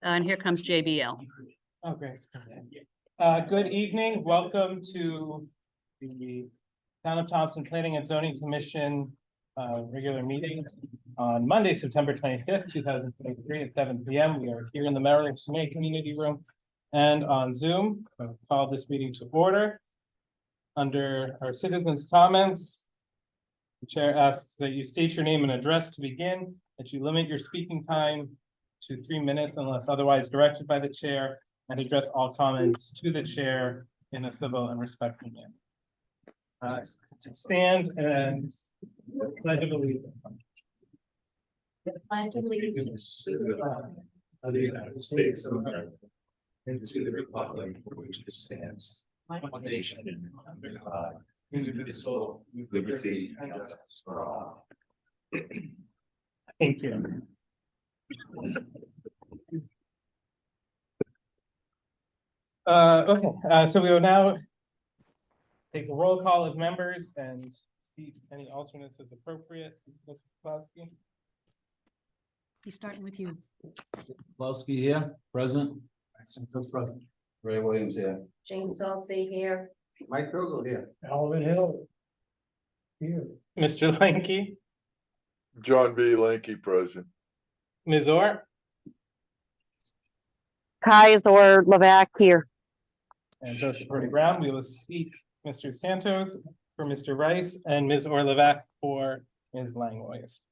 And here comes JBL. Okay. Good evening. Welcome to the Town of Thompson Planning and Zoning Commission regular meeting on Monday, September 25th, 2023 at 7 p.m. We are here in the Maryland May Community Room and on Zoom. I'll call this meeting to order. Under our citizens' comments, the chair asks that you state your name and address to begin, that you limit your speaking time to 3 minutes unless otherwise directed by the chair, and address all comments to the chair in a civil and respectful manner. To stand and pledge of allegiance. Pledge allegiance of the United States of America, and to the republic for which it stands, one nation under God, indivisible, with liberty and justice for all. Thank you. Okay, so we will now take a roll call of members and seat any alternates as appropriate. Mr. Plowski. He's starting with you. Plowski here, present. Present. Ray Williams here. Jane Salsey here. Mike Vogel here. Alvin Hill. Here. Mr. Lanky, John B. Lanky present. Ms. Orr, Kaiser Levac here. and Joseph Brody Brown. We will seek Mr. Santos for Mr. Rice and Ms. Orlevac for Ms. Langlois.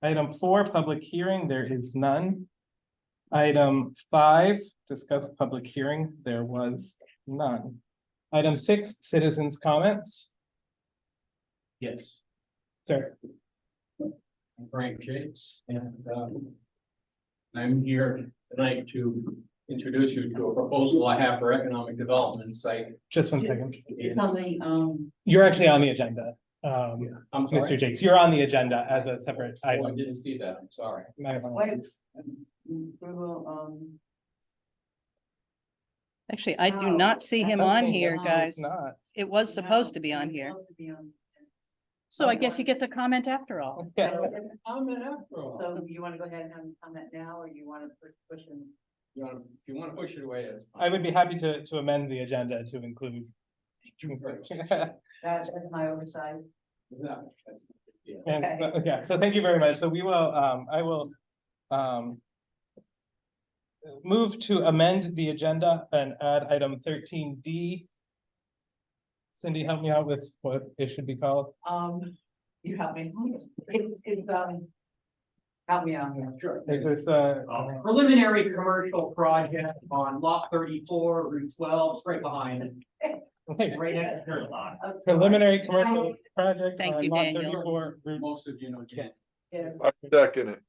Item 4, public hearing, there is none. Item 5, discuss public hearing, there was none. Item 6, citizens' comments. Yes, Sir. I'm Frank Jakes, and I'm here tonight to introduce you to a proposal I have for economic development site. Just 1 second. It's on the, You're actually on the agenda. I'm Mr. sorry. Jakes, you're on the agenda as a separate Oh, I item. didn't see that, I'm sorry. My apologies. we will, Actually, I do not see him on Okay, here, no, guys. it's not. It was supposed to be on here. So I guess you get to comment after all. Okay. Comment after all. So you want to go ahead and have a comment now, or you want to push and? If you want to push it away, it's I fine. would be happy to amend the agenda to include. That's my oversight. No, that's not a big deal. And so, yeah, so thank you very much. So we will, I will, move to amend the agenda and add item 13D. Cindy, help me out with what it should be called. You help me. It's, help me out here. Sure. Is this, Preliminary commercial project on lot 34, Route 12, it's right behind it, okay, right next to the lot. preliminary commercial project Thank on you, lot Daniel. 34, Route. Most of you know Jen. Yes. I second it.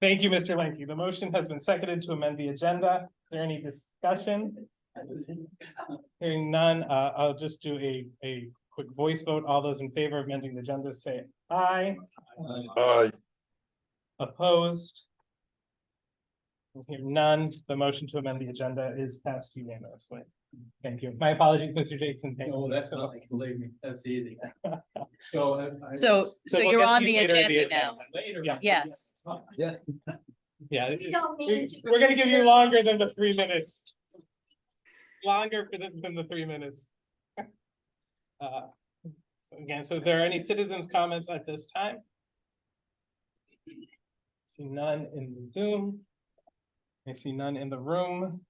Thank you, Mr. Lanky. The motion has been seconded to amend the agenda. Is there any discussion? Hearing none, I'll just do a quick voice vote. All those in favor of amending the agenda, say aye. Aye. Opposed? Hearing none, the motion to amend the agenda is passed unanimously. Thank you. My apologies, Mr. Jackson. Thank Oh, you. that's not, believe me, that's easy. So. So we'll you're get on to the you later in agenda now. Later. Yeah. Yes. Yeah. Yeah, We don't mean to- we're gonna give you longer than the 3 minutes. Longer than the 3 minutes. So again, so if there are any citizens' comments at this time? See none in the Zoom. I see none in the room.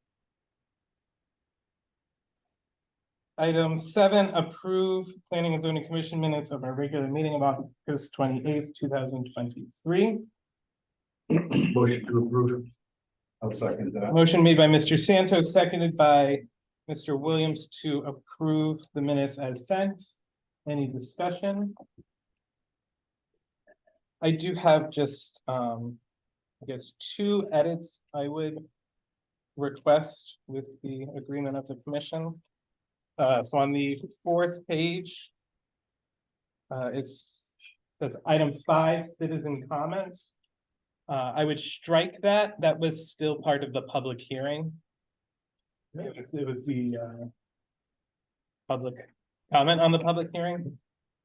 Item 7, approve Planning and Zoning Commission minutes of our regular meeting of August 28th, 2023. Motion to approve. I'll second that. Motion made by Mr. Santos, seconded by Mr. Williams to approve the minutes as sent. Any discussion? I do have just, I guess, 2 edits I would request with the agreement of the commission. So on the 4th page, says item 5, citizen comments. I would strike that. That was still part of the public hearing. It was the public comment on the public hearing.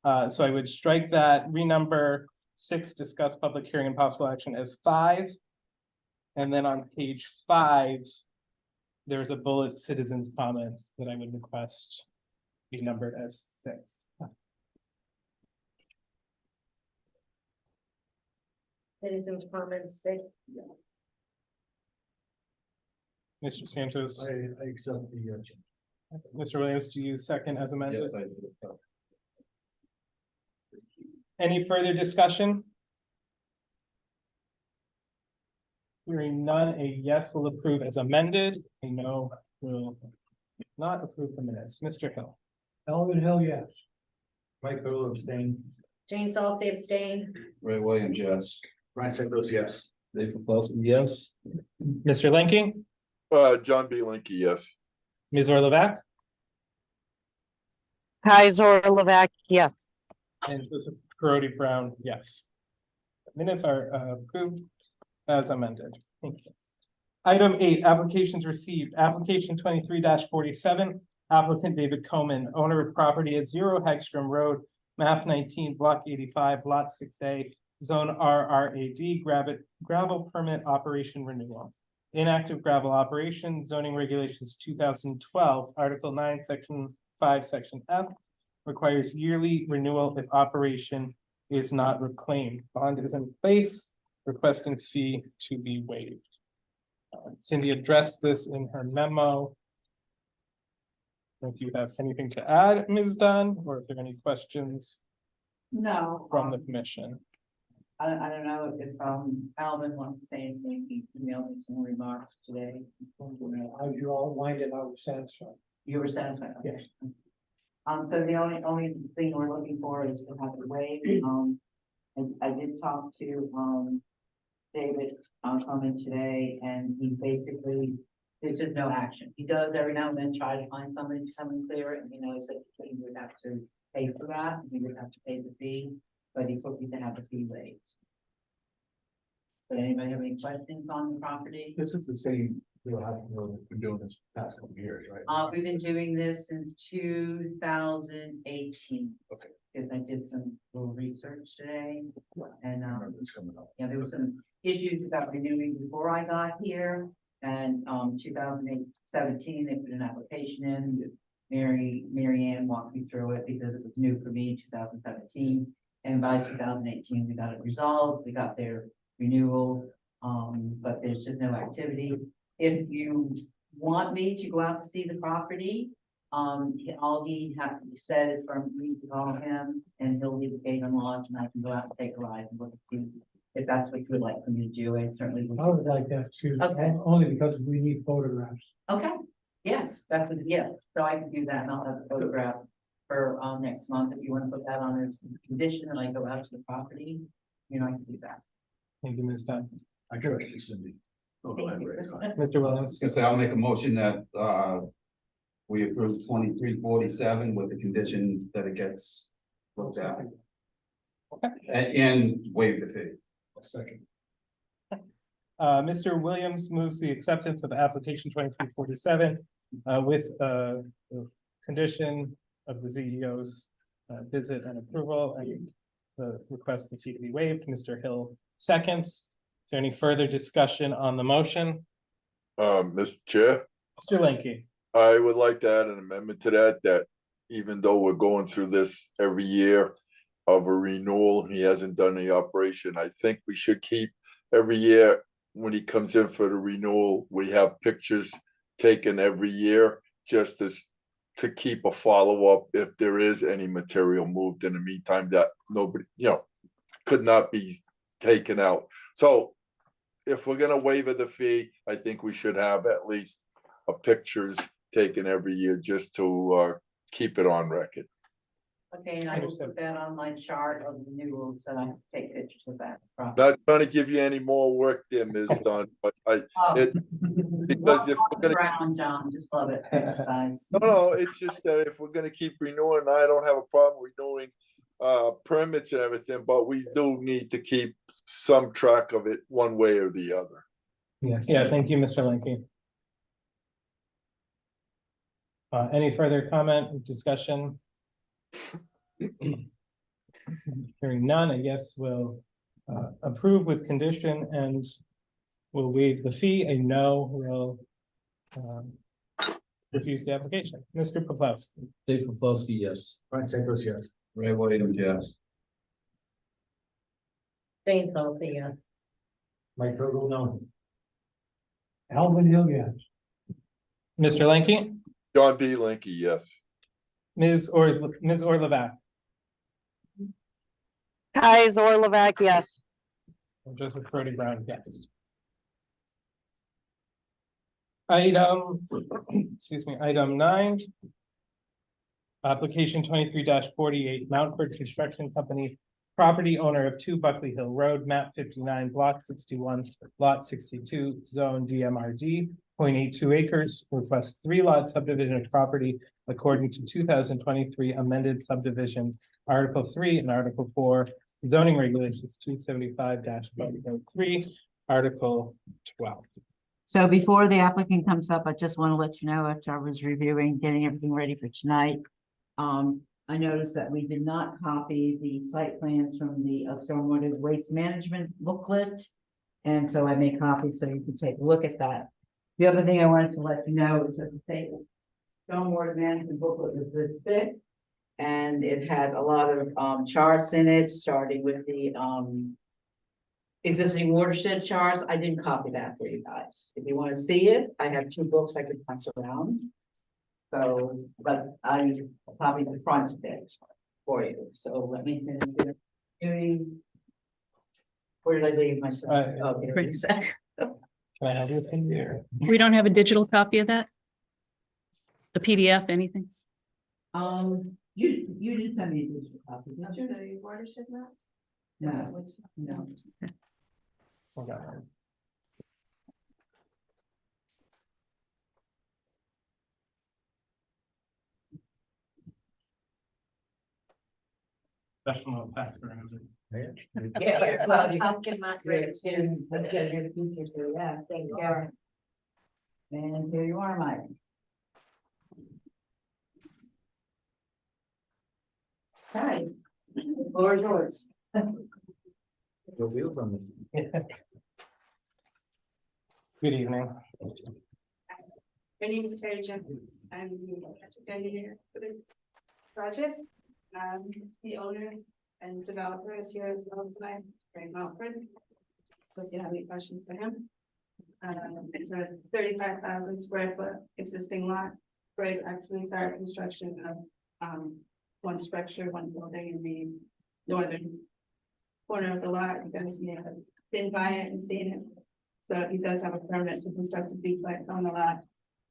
So I would strike that, renumber 6, discuss public hearing and possible action as 5. And then on page 5, there's a bullet citizens comments that I would request be numbered as 6. Citizens comments, say, Mr. Santos, I accept the. Mr. Williams, do you second as amended? Yes, I do. Any further discussion? Hearing none, a yes will approve as amended, a no will not approve the minutes. Mr. Hill. Elvin Hill, yes. Mike Earl abstain. Jane Saltzman abstain, Ray Williams, yes. Ryan Santos, yes. Dave Paulson, yes. Mr. Lenking, John B. Linky, yes. Ms. Orlovac, Kaiser Levack, yes. and Joseph Karodi Brown, yes. Minutes are approved as amended. Thank you. Item 8, applications received. Application 23-47, applicant David Coleman, owner of property at 0 Hagstrom Road, map 19, block 85, lot 6A, zone RRAD, gravel permit operation renewal. Inactive gravel operation, zoning regulations 2012, article 9, section 5, section F, requires yearly renewal if operation is not reclaimed. Bond is in place, requesting fee to be waived. Cindy addressed this in her memo. If you have anything to add, Ms. Dunn, or if there are any questions No. from the commission. I don't know if Alvin wants to say anything. He emailed me some remarks today. As you all winded, I was satisfied. You were satisfied? Okay. Yes. So the only thing we're looking for is to have the waive. I did talk to David coming today, and he basically, there's just no action. He does every now and then try to find somebody to come and clear it, and he knows that he would have to pay for that, and he would have to pay the fee, but he's looking to have the fee waived. But anybody have any questions on the property? This is the same, we've been doing this past couple of years, right? We've been doing this since 2018. Okay. Because I did some little research today, and Remember this coming up. yeah, there were some issues about renewing before I got here. And 2017, they put an application in. Mary Ann walked me through it because it was new for me in 2017. And by 2018, we got it resolved. We got their renewal, but there's just no activity. If you want me to go out to see the property, all he said is for me to call him, and he'll leave the gate unlocked, and I can go out and take a ride and look and see if that's what you would like for me to do. I certainly would. I would like that too, Okay. only because we need photographs. Okay, yes, that's what, yeah, so I can do that, and I'll have a photograph for next month. If you want to put that on as a condition, and I go out to the property, I can do that. Thank you, Ms. Dunn. I could actually send it. Oh, go ahead, Ray. Mr. Williams. Yes, I'll make a motion that we approve 2347 with the condition that it gets looked at. And waive the fee. A second. Mr. Williams moves the acceptance of application 2347 with the condition of the CEO's visit and approval, and the request the fee to be waived. Mr. Hill seconds. Is there any further discussion on the motion? Mr. Chair, Mr. Linky. I would like to add an amendment to that even though we're going through this every year of a renewal, he hasn't done any operation. I think we should keep every year when he comes in for the renewal, we have pictures taken every year just to keep a follow-up if there is any material moved in the meantime that nobody, could not be taken out. So if we're gonna waive the fee, I think we should have at least a pictures taken every year just to keep it on record. Okay, and I will put that on my chart of renewals, and I have to take pictures of that. Not trying to give you any more work there, Ms. Dunn, but because if we're gonna, Ground, John, just love it, exercise. no, it's just that if we're gonna keep renewing, I don't have a problem renewing permits and everything, but we do need to keep some track of it one way or the other. Yes, yeah, thank you, Mr. Linky. Any further comment, discussion? Hearing none, I guess we'll approve with condition and we'll waive the fee. A no will refuse the application. Mr. Poplawski. Dave Poplawski, yes. Frank Cypress, yes. Ray Williams, yes. Jane Salt, yes. Mike Vogel, no. Alvin Hill, yes. Mr. Lanky, John B. Linky, yes. Ms. Orlevac, Kaiser Levak, yes. and Joseph Brody Brown, yes. Item, excuse me, item 9. Application 23-48, Mountford Construction Company, property owner of 2 Buckley Hill Road, map 59, block 61, lot 62, zone DMRD, 0.82 acres, requests 3-lot subdivision of property according to 2023 amended subdivision, Article 3 and Article 4, zoning regulations 275-3, Article 12. So before the applicant comes up, I just want to let you know, after I was reviewing, getting everything ready for tonight. I noticed that we did not copy the site plans from the stormwater waste management booklet. And so I made copies so you can take a look at that. The other thing I wanted to let you know is that the state stormwater management booklet was this thick. And it had a lot of charts in it, starting with the existing watershed charts. I didn't copy that for you guys. If you want to see it, I have 2 books I could pass around. So, but I copied the front of it for you. So let me finish doing. Where did I leave myself? Oh, here it is. Can I have this in here? We don't have a digital copy of that? A PDF, anything? You did send me a digital copy, didn't you? The watershed map? No, no. Hold on. Professional pass around. Yeah, well, you How can my grade Yeah, Thank you. and here you are, Mike. Hi. Floor is yours. Good evening. My name is Terry Jenkins. I'm the project engineer for this project. The owner and developer is here as well tonight, Greg Mountford. So if you have any questions for him. It's a 35,000 square foot existing lot. Greg actually started construction of one structure, one building in the northern corner of the lot. You guys may have been by it and seen it. So he does have a permit to construct a duplex on the lot.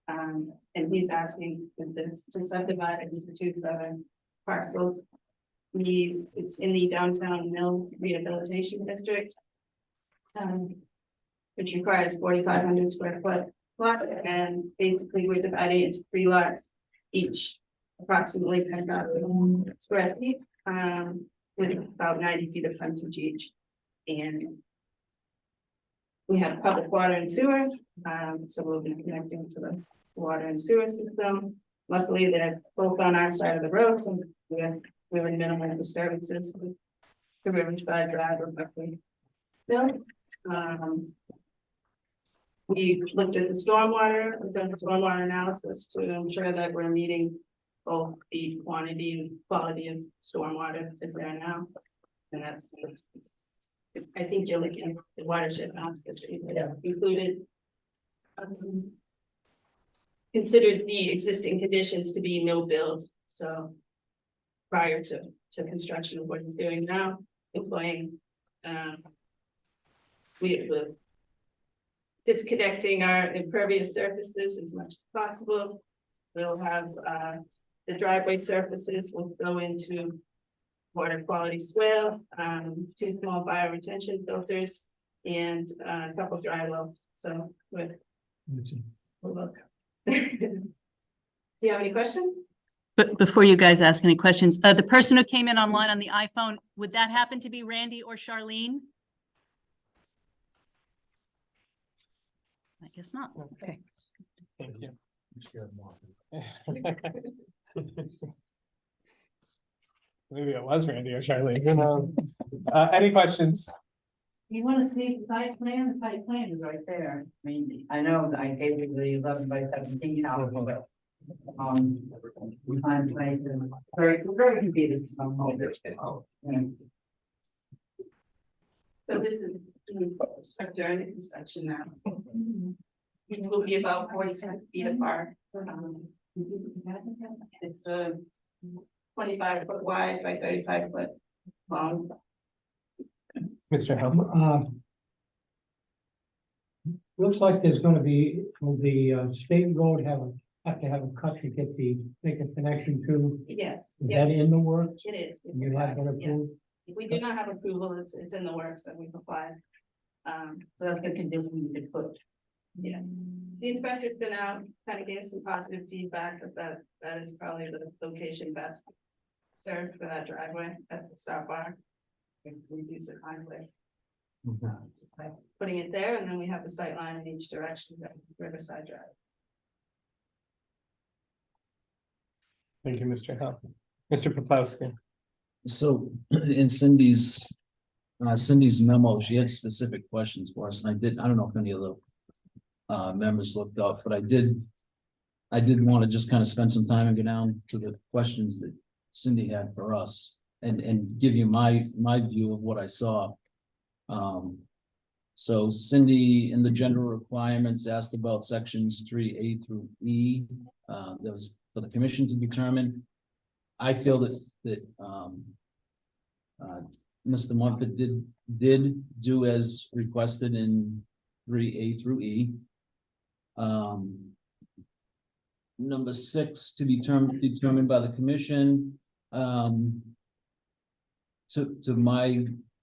And he's asking for this to subdivide it into 2 southern parcels. It's in the downtown mill rehabilitation district. Which requires 4,500 square foot lot, and basically we're dividing it into 3 lots, each approximately 10,000 square feet, with about 90 feet of frontage each. And we have public water and sewer, so we'll be connecting to the water and sewer system. Luckily, they're both on our side of the road, so we're minimal disturbances. The Riverside Drive or Buckley. We looked at the stormwater, we've done the stormwater analysis to ensure that we're meeting both the quantity and quality of stormwater is there now. And that's I think you're looking at the watershed maps that included. Considered the existing conditions to be no build, so prior to construction of what he's doing now, employing we're disconnecting our impervious surfaces as much as possible. We'll have the driveway surfaces will go into water quality swales, 2 small bioretention filters, and a couple dry wells. So we'll look. Do you have any questions? But before you guys ask any questions, the person who came in online on the iPhone, would that happen to be Randy or Charlene? I guess not. Okay. Thank you. Maybe it was Randy or Charlene, who knows? Any questions? You wanna see the site plan? The site plan is right there. I mean, I know that I gave you the 11 by 17 house, but. Time place is very convenient. So this is during the construction now. Which will be about 47 feet apart. It's a 25-foot wide by 35-foot long. Mr. Helm? Looks like there's gonna be, will the state road have to have a cut to get make a connection to, Yes, is yeah, that in the works? it is. You have that Yeah. approved? If we do not have approval, it's in the works that we've applied. So that's the condition you could put. Yeah, the inspector's been out, kind of gave some positive feedback that is probably the location best served for that driveway at the stop bar. If we use the conflict. Just by putting it there, and then we have the sight line in each direction, at Riverside Drive. Thank you, Mr. Helm. Mr. Poplawski? So in Cindy's memo, she had specific questions for us, and I don't know if any of the members looked up, but I did want to just kind of spend some time and go down to the questions that Cindy had for us and give you my view of what I saw. So Cindy, in the general requirements, asked about sections 3A through E. That was for the commission to determine. I feel that Mr. Mumford did do as requested in 3A through E. Number 6 to be determined by the commission.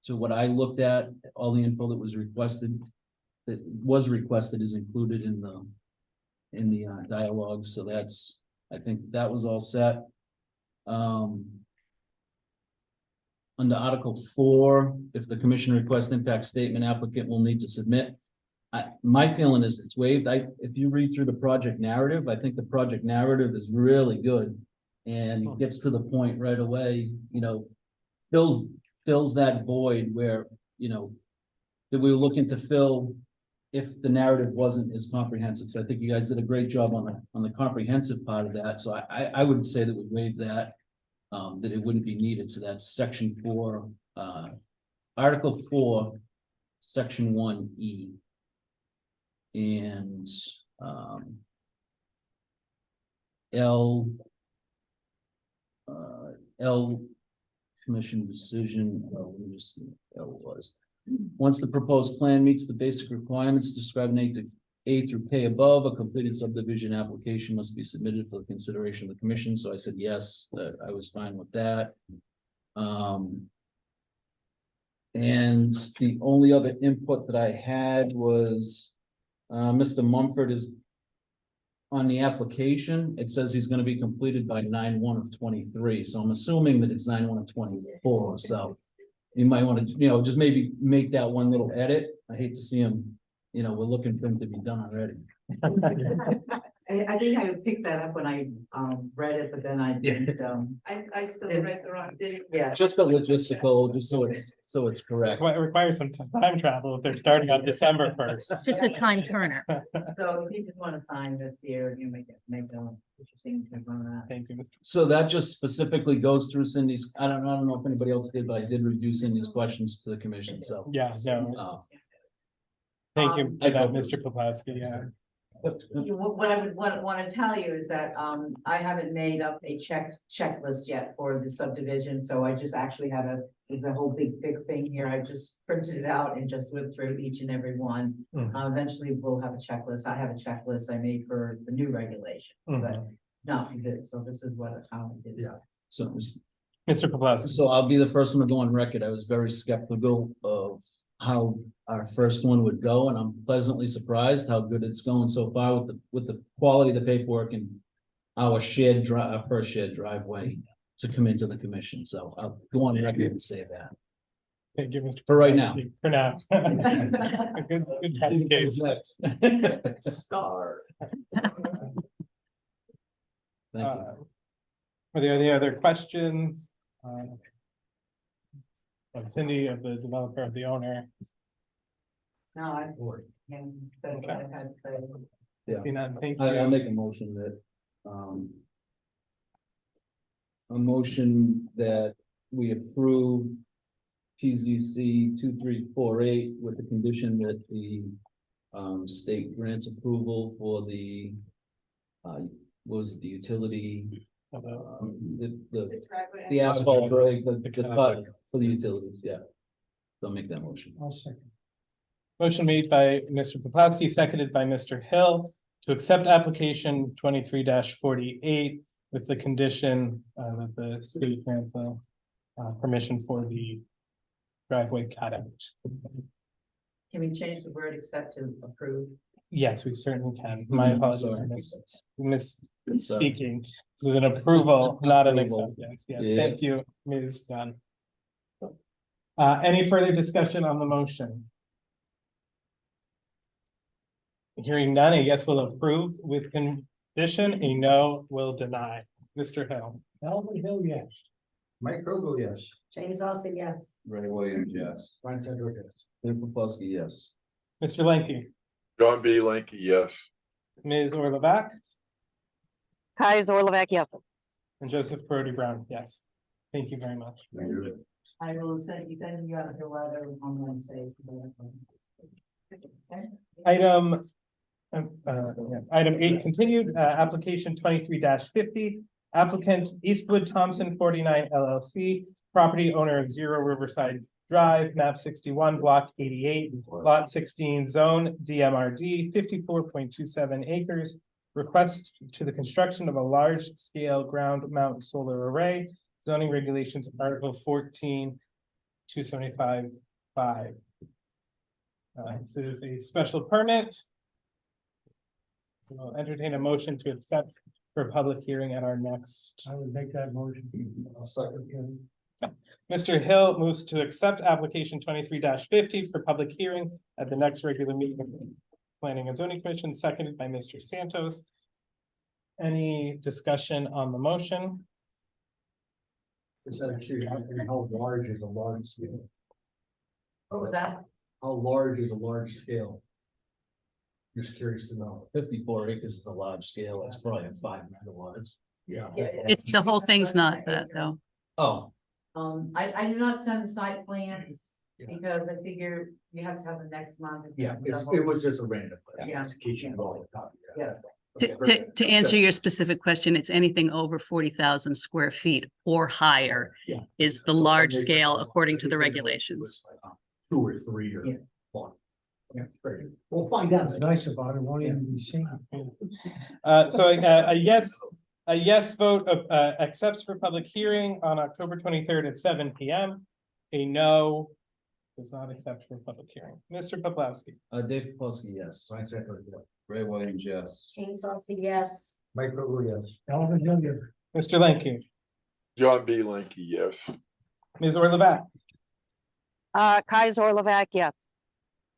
To what I looked at, all the info that was requested is included in the dialogue. So I think that was all set. Under Article 4, if the commission requests impact statement, applicant will need to submit. My feeling is it's waived. If you read through the project narrative, I think the project narrative is really good and gets to the point right away, fills that void where, that we were looking to fill if the narrative wasn't as comprehensive. So I think you guys did a great job on the comprehensive part of that. So I would say that we waive that, that it wouldn't be needed. So that's section 4, Article 4, section 1E. And L commission decision, let me just see what L was. Once the proposed plan meets the basic requirements described in A through K above, a completed subdivision application must be submitted for the consideration of the commission. So I said yes, that I was fine with that. And the only other input that I had was Mr. Mumford is on the application. It says he's going to be completed by 9/1/23. So I'm assuming that it's 9/1/24. So you might want to, just maybe make that one little edit. I hate to see him, we're looking for him to be done already. I think I picked that up when I read it, but then I didn't. I still read the wrong thing. Yeah. Just the logistical, just so it's correct. Well, it requires some time travel if they're starting on December 1st. It's just a time turner. So if you just want to sign this here, you make a interesting on that. Thank you, Mr. So that just specifically goes through Cindy's, I don't know if anybody else did, but I did review Cindy's questions to the commission, so. Yeah, no, thank you for that, Mr. Poplawski, yeah. What I would want to tell you is that I haven't made up a checklist yet for the subdivision, so I just actually have there's a whole big thing here. I just printed it out and just went through each and every one. Eventually we'll have a checklist. I have a checklist I made for the new regulation, but not for this. So this is how I did it. Yeah. So Mr. Poplawski. So I'll be the first one to go on record. I was very skeptical of how our first one would go, and I'm pleasantly surprised how good it's going so far with the quality of the paperwork and our first shared driveway to come into the commission. So I'll go on record and say that. Thank you, Mr. For right now. Poplawski. For now. Good test case. Star. Thank you. Are there any other questions Cindy of the developer of the owner. No, I. And that's what I had to say. Yeah. See none, thank I'll you. make a motion that, a motion that we approve PZC 2348 with the condition that the state grants approval for the what was it, the utility, the asphalt break, the cut for the utilities, yeah. I'll make that motion. I'll second. Motion made by Mr. Poplawski, seconded by Mr. Hill to accept application 23-48 with the condition that the state grants the permission for the driveway cutout. Can we change the word except to approve? Yes, we certainly can. My apologies sorry. for misspeaking. This is an approval, not an Approval. acceptance. Yes, Yeah. thank you, Ms. Dunn. Any further discussion on the motion? Hearing none, a yes will approve with condition, a no will deny. Mr. Hill. Elvin Hill, yes. Mike Rogo, yes. James also, yes. Ray Williams, yes. Brian Sedgwick, yes. Dave Popowski, yes. Mr. Lenke, John B. Linky, yes. Ms. Orleback, Kais Orlovak, yes. and Joseph Brody Brown, yes. Thank you very much. I will send you out the letter on Wednesday. Okay? Item 8 continued, application 23-50, applicant Eastwood Thompson 49 LLC, property owner of 0 Riverside Drive, map 61, block 88, lot 16, zone DMRD, 54.27 acres. Request to the construction of a large-scale ground mount solar array, zoning regulations, article 14, 275-5. This is a special permit. We'll entertain a motion to accept for public hearing at our next. I would make that motion. I'll second. Mr. Hill moves to accept application 23-50 for public hearing at the next regular meeting of the Planning and Zoning Commission, seconded by Mr. Santos. Any discussion on the motion? Just out of curiosity, how large is a large scale? What was that? How large is a large scale? Just curious to know. 54 acres is a large scale, it's probably a 5 megawatts. Yeah. The whole thing's not that though. Oh, I do not send site plans because I figure you have to have the next month. Yeah, it was just a random. Yeah. In case you know. Yeah. To answer your specific question, it's anything over 40,000 square feet or higher Yeah. is the large scale according to the regulations. 2 or 3 or Yeah. 1. Yeah, great. We'll find out. It's nice about it, won't even be seen. So a yes vote of accepts for public hearing on October 23rd at 7 p.m. A no does not accept for public hearing. Mr. Poplawski, Dave Popowski, yes. Brian Sedgwick, yes. Ray Williams, yes. James also, yes. Mike Rogo, yes. Elvin Hill, yes. Mr. Lenke, John B. Linky, yes. Ms. Orleback, Kais Orlovak, yes.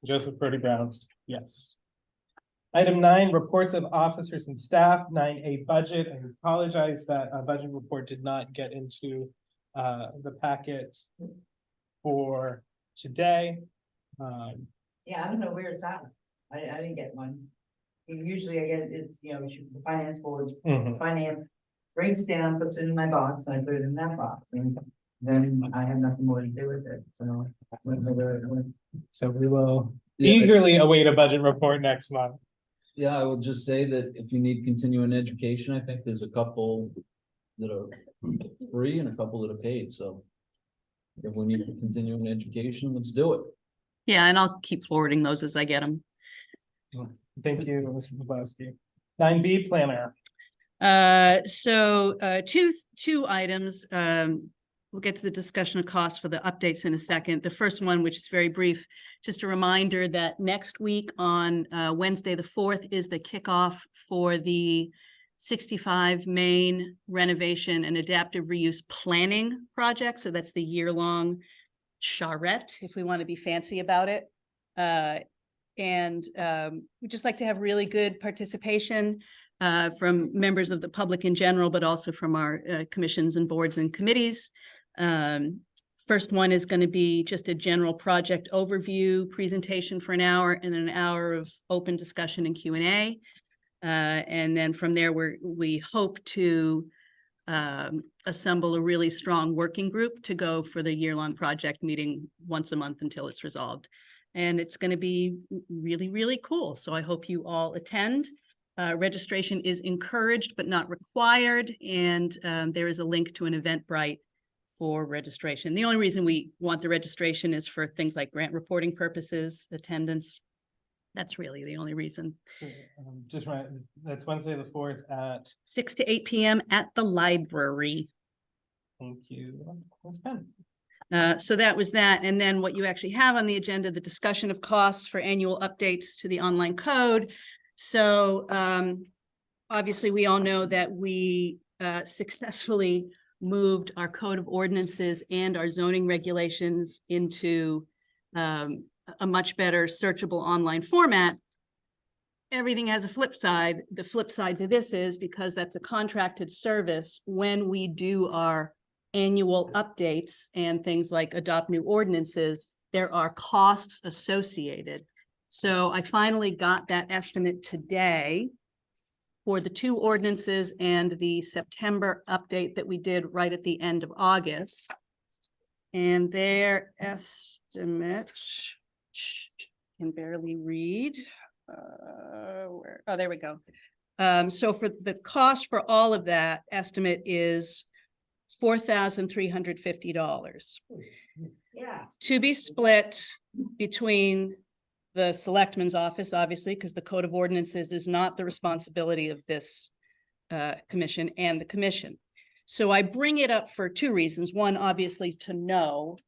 Joseph Brody Brown, yes. Item 9, reports of officers and staff, 9A budget. I apologize that a budget report did not get into the packet for today. Yeah, I don't know where it's at. I didn't get one. Usually I get it, the finance board, Mhm. finance breaks down, puts it in my box, and I put it in that box, and then I have nothing more to do with it, so. So we will Yeah. eagerly await a budget report next month. Yeah, I will just say that if you need continuing education, I think there's a couple that are free and a couple that are paid, so. If we need continuing education, let's do it. Yeah, and I'll keep forwarding those as I get them. Thank you, Mr. Poplawski. 9B planner. Two items. We'll get to the discussion of costs for the updates in a second. The first one, which is very brief, just a reminder that next week on Wednesday, the 4th, is the kickoff for the 65 Main renovation and adaptive reuse planning project. So that's the year-long charrette, if we want to be fancy about it. We'd just like to have really good participation from members of the public in general, but also from our commissions and boards and committees. First one is going to be just a general project overview presentation for an hour and an hour of open discussion and Q&A. And then from there, we hope to assemble a really strong working group to go for the year-long project meeting once a month until it's resolved. And it's going to be really, really cool. So I hope you all attend. Registration is encouraged but not required. And there is a link to an Eventbrite for registration. The only reason we want the registration is for things like grant reporting purposes, attendance. That's really the only reason. So, just right, that's Wednesday the 4th at, 6 to 8 p.m. at the library. thank you, Ms. Penn. So that was that. And then what you actually have on the agenda, the discussion of costs for annual updates to the online code. So obviously we all know that we successfully moved our code of ordinances and our zoning regulations into a much better searchable online format. Everything has a flip side. The flip side to this is because that's a contracted service, when we do our annual updates and things like adopt new ordinances, there are costs associated. So I finally got that estimate today for the 2 ordinances and the September update that we did right at the end of August. And their estimate, can barely read. Oh, there we go. So for the cost for all of that estimate is $4,350. Yeah. To be split between the selectman's office, obviously, because the Code of Ordinances is not the responsibility of this commission, and the commission. So I bring it up for 2 reasons. One, obviously, to know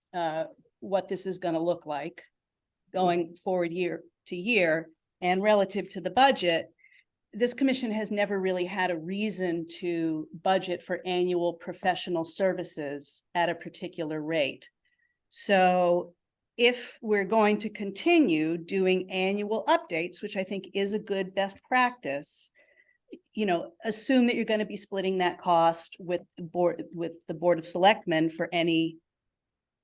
what this is going to look like going forward year to year, and relative to the budget. This commission has never really had a reason to budget for annual professional services at a particular rate. So if we're going to continue doing annual updates, which I think is a good best practice, you know, assume that you're going to be splitting that cost with the Board of Selectmen for any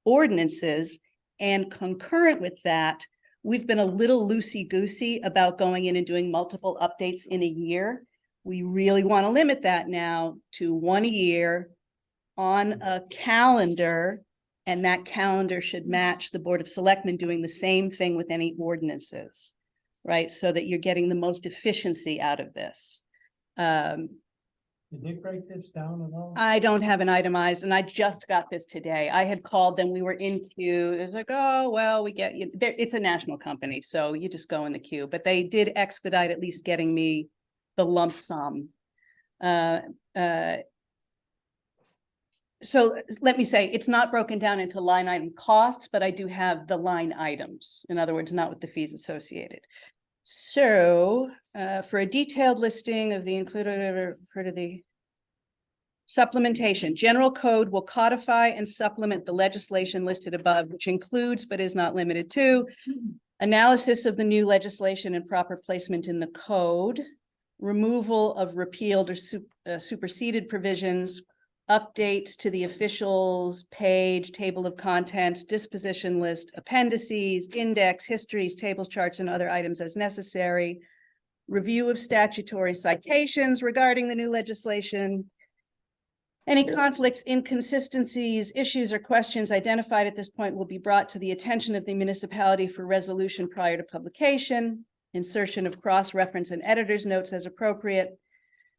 ordinances. And concurrent with that, we've been a little loosey-goosey about going in and doing multiple updates in a year. We really want to limit that now to 1 a year on a calendar, and that calendar should match the Board of Selectmen doing the same thing with any ordinances, right? So that you're getting the most efficiency out of this. Did you break this down at all? I don't have an itemized, and I just got this today. I had called them, we were in queue. It's like, oh, well, we get you. It's a national company, so you just go in the queue. But they did expedite at least getting me the lump sum. So let me say, it's not broken down into line item costs, but I do have the line items. In other words, not with the fees associated. So for a detailed listing of the included part of the supplementation, general code will codify and supplement the legislation listed above, which includes but is not limited to analysis of the new legislation and proper placement in the code, removal of repealed or superseded provisions, updates to the officials page, table of contents, disposition list, appendices, index, histories, tables, charts, and other items as necessary, review of statutory citations regarding the new legislation. Any conflicts, inconsistencies, issues, or questions identified at this point will be brought to the attention of the municipality for resolution prior to publication, insertion of cross-reference and editor's notes as appropriate,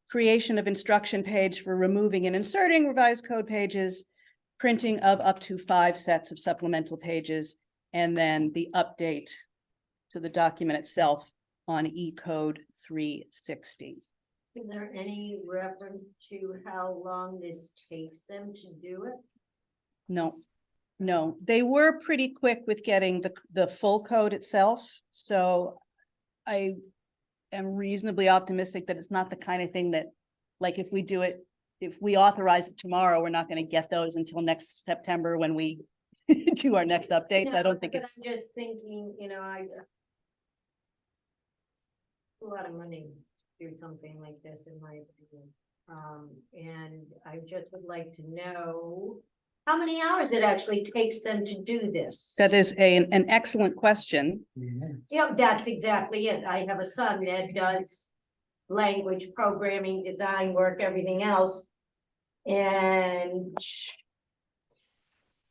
creation of instruction page for removing and inserting revised code pages, printing of up to 5 sets of supplemental pages, and then the update to the document itself on E-code 360. Is there any reference to how long this takes them to do it? No, they were pretty quick with getting the full code itself. So I am reasonably optimistic that it's not the kind of thing that, like, if we do it, if we authorize it tomorrow, we're not going to get those until next September when we do our next updates. I don't think But it's. I'm just thinking, you know, a lot of money to do something like this, in my opinion. And I just would like to know how many hours it actually takes them to do this? That is an excellent question. Yeah, that's exactly it. I have a son that does language programming, design work, everything else. And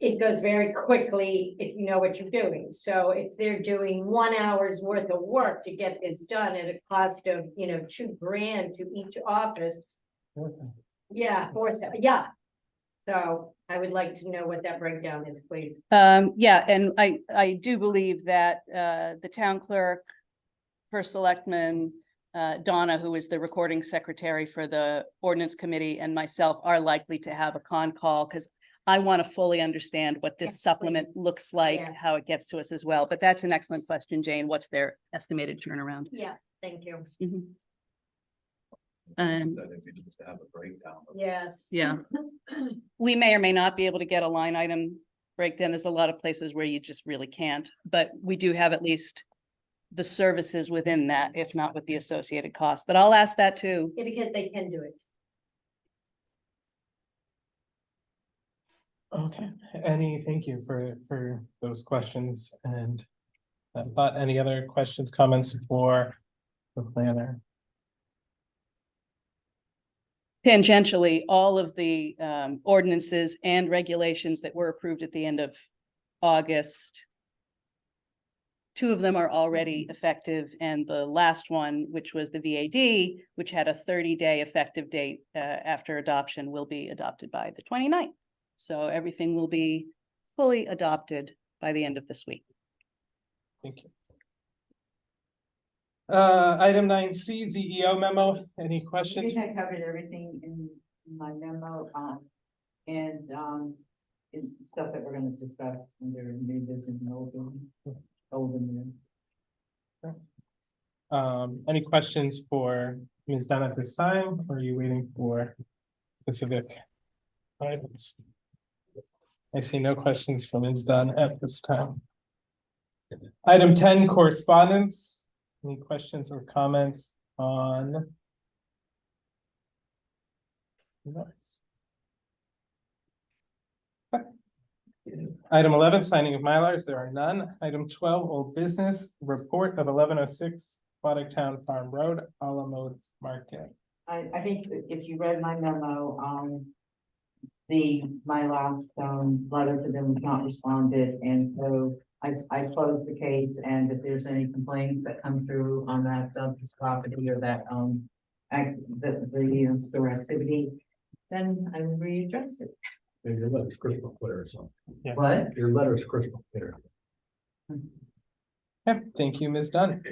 it goes very quickly if you know what you're doing. So if they're doing 1 hour's worth of work to get this done at a cost of, $2,000 to each office. Yeah, yeah. So I would like to know what that breakdown is, please. Yeah, and I do believe that the town clerk, first selectman, Donna, who is the recording secretary for the ordinance committee, and myself are likely to have a con call, because I want to fully understand what this Yes, supplement please. looks like, Yeah. how it gets to us as well. But that's an excellent question, Jane. What's their estimated turnaround? Yeah, thank you. Mhm. Um, That if you just have a breakdown. Yes. Yeah. We may or may not be able to get a line item breakdown. There's a lot of places where you just really can't, but we do have at least the services within that, if not with the associated costs. But I'll ask that too. Yeah, because they can do it. Okay, thank you for those questions and but any other questions, comments for the planner? Tangentially, all of the ordinances and regulations that were approved at the end of August, 2 of them are already effective, and the last one, which was the VAD, which had a 30-day effective date after adoption, will be adopted by the 29th. So everything will be fully adopted by the end of this week. Thank you. Item 9C, ZEO memo, any I questions? think I covered everything in my memo, and, in stuff that we're gonna discuss under new business and old and new. Any questions for Ms. Dunn at this time, or are you waiting for specific items? I see no questions from Ms. Dunn at this time. Item 10, correspondence. Any questions or comments on? Nice. Item 11, signing of Mylars, there are none. Item 12, old business, report of 1106 Aquatic Town Farm Road, Alamo Market. I think if you read my memo, my last, letter to them was not responded, and so I closed the case, and if there's any complaints that come through on that, this property or that, the store activity, then I will readdress it. Your letter's crystal clear, so. Yeah. What? Your letter's crystal clear. Okay, thank you, Ms. Dunn.